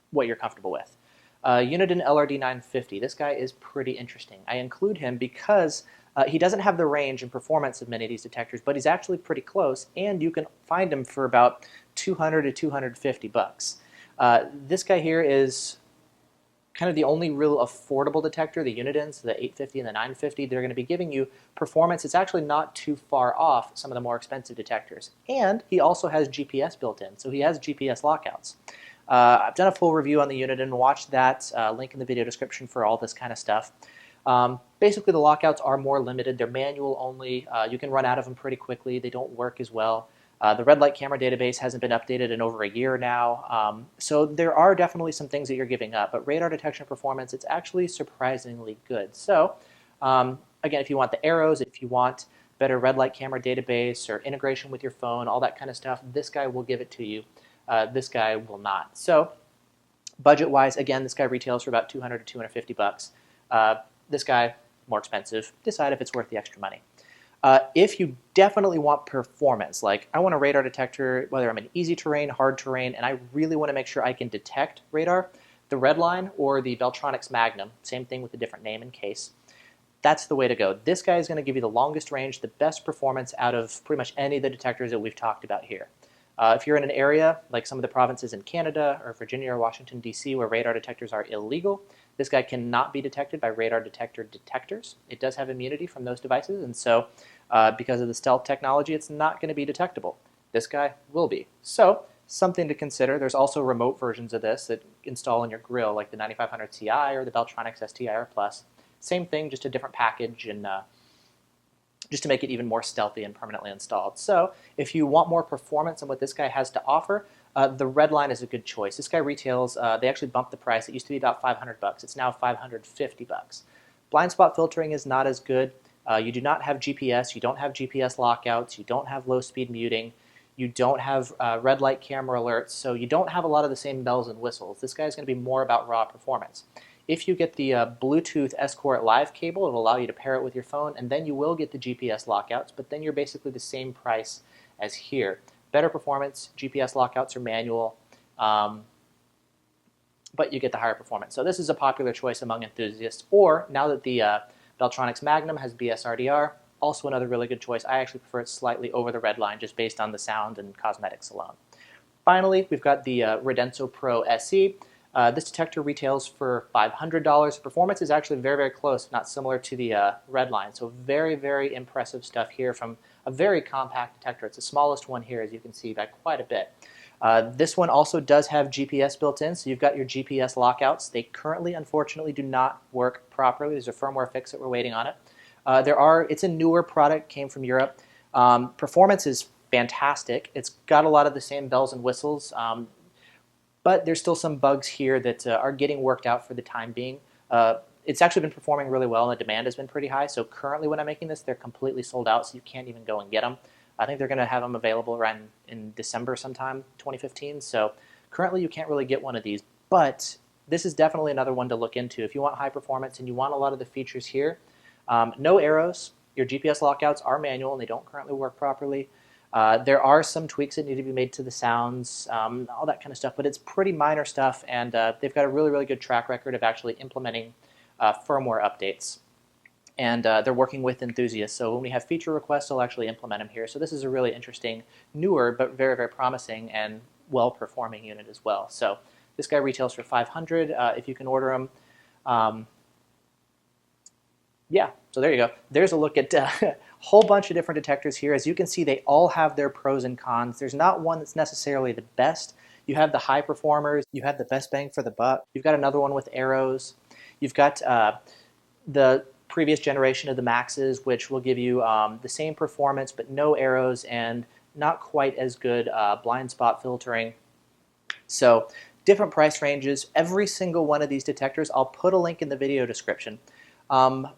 [SPEAKER 1] what you're comfortable with. Uniden LRD 950. This guy is pretty interesting. I include him because he doesn't have the range and performance of many of these detectors, but he's actually pretty close, and you can find him for about 200 to 250 bucks. This guy here is kind of the only real affordable detector. The Unidens, the 850 and the 950, they're going to be giving you performance. It's actually not too far off some of the more expensive detectors. And he also has GPS built in, so he has GPS lockouts. I've done a full review on the Uniden. Watch that, link in the video description for all this kind of stuff. Basically, the lockouts are more limited. They're manual only. You can run out of them pretty quickly. They don't work as well. The red light camera database hasn't been updated in over a year now. So there are definitely some things that you're giving up. But radar detection performance, it's actually surprisingly good. So again, if you want the arrows, if you want better red light camera database or integration with your phone, all that kind of stuff, this guy will give it to you. This guy will not. So budget-wise, again, this guy retails for about 200 to 250 bucks. This guy, more expensive. Decide if it's worth the extra money. If you definitely want performance, like I want a radar detector, whether I'm in easy terrain, hard terrain, and I really want to make sure I can detect radar, the Redline or the Beltronics Magnum, same thing with a different name and case, that's the way to go. This guy is going to give you the longest range, the best performance out of pretty much any of the detectors that we've talked about here. If you're in an area like some of the provinces in Canada or Virginia or Washington, D.C., where radar detectors are illegal, this guy cannot be detected by radar detector detectors. It does have immunity from those devices, and so because of the stealth technology, it's not going to be detectable. This guy will be. So something to consider. There's also remote versions of this that install in your grill, like the 9500 Ti or the Beltronics STIR Plus. Same thing, just a different package and just to make it even more stealthy and permanently installed. So if you want more performance than what this guy has to offer, the Redline is a good choice. This guy retails, they actually bumped the price. It used to be about 500 bucks. It's now 550 bucks. Blind spot filtering is not as good. You do not have GPS. You don't have GPS lockouts. You don't have low-speed muting. You don't have red light camera alerts. So you don't have a lot of the same bells and whistles. This guy is going to be more about raw performance. If you get the Bluetooth Escort Live cable, it'll allow you to pair it with your phone, and then you will get the GPS lockouts, but then you're basically the same price as here. Better performance, GPS lockouts are manual, but you get the higher performance. So this is a popular choice among enthusiasts, or now that the Beltronics Magnum has BSRDR, also another really good choice. I actually prefer it slightly over the Redline just based on the sound and cosmetics alone. Finally, we've got the Redenso Pro SE. This detector retails for $500. Performance is actually very, very close, if not similar to the Redline. So very, very impressive stuff here from a very compact detector. It's the smallest one here, as you can see, by quite a bit. This one also does have GPS built in, so you've got your GPS lockouts. They currently, unfortunately, do not work properly. There's a firmware fix that we're waiting on it. It's a newer product, came from Europe. Performance is fantastic. It's got a lot of the same bells and whistles. but there's still some bugs here that are getting worked out for the time being. It's actually been performing really well, and the demand has been pretty high. So currently when I'm making this, they're completely sold out, so you can't even go and get them. I think they're going to have them available around in December sometime, 2015. So currently you can't really get one of these, but this is definitely another one to look into. If you want high performance and you want a lot of the features here, no arrows. Your GPS lockouts are manual and they don't currently work properly. There are some tweaks that need to be made to the sounds, all that kind of stuff, but it's pretty minor stuff, and they've got a really, really good track record of actually implementing firmware updates. And they're working with enthusiasts, so when we have feature requests, they'll actually implement them here. So this is a really interesting, newer, but very, very promising and well-performing unit as well. So this guy retails for $500 if you can order him. Yeah, so there you go. There's a look at a whole bunch of different detectors here. As you can see, they all have their pros and cons. There's not one that's necessarily the best. You have the high performers. You have the best bang for the buck. You've got another one with arrows. You've got the previous generation of the Maxes, which will give you the same performance but no arrows and not quite as good blind spot filtering. So different price ranges. Every single one of these detectors, I'll put a link in the video description.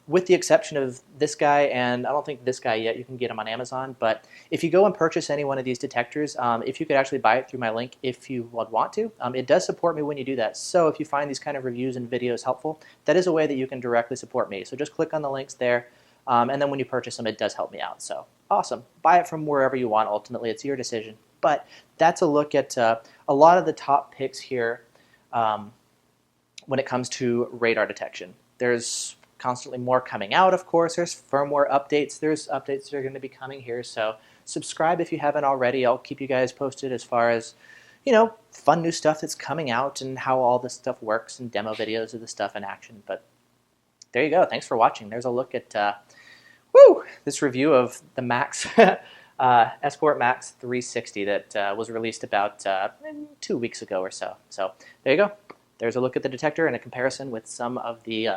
[SPEAKER 1] With the exception of this guy, and I don't think this guy yet, you can get them on Amazon, but if you go and purchase any one of these detectors, if you could actually buy it through my link if you would want to, it does support me when you do that. So if you find these kind of reviews and videos helpful, that is a way that you can directly support me. So just click on the links there, and then when you purchase them, it does help me out. So awesome. Buy it from wherever you want. Ultimately, it's your decision. But that's a look at a lot of the top picks here when it comes to radar detection. There's constantly more coming out, of course. There's firmware updates. There's updates that are going to be coming here. So subscribe if you haven't already. I'll keep you guys posted as far as, fun new stuff that's coming out and how all this stuff works and demo videos of the stuff in action. But there you go. Thanks for watching. There's a look at this review of the Escort Max360 that was released about 2 weeks ago or so. So there you go. There's a look at the detector and a comparison with some of the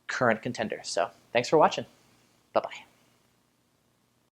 [SPEAKER 1] current contenders. So thanks for watching. Bye-bye.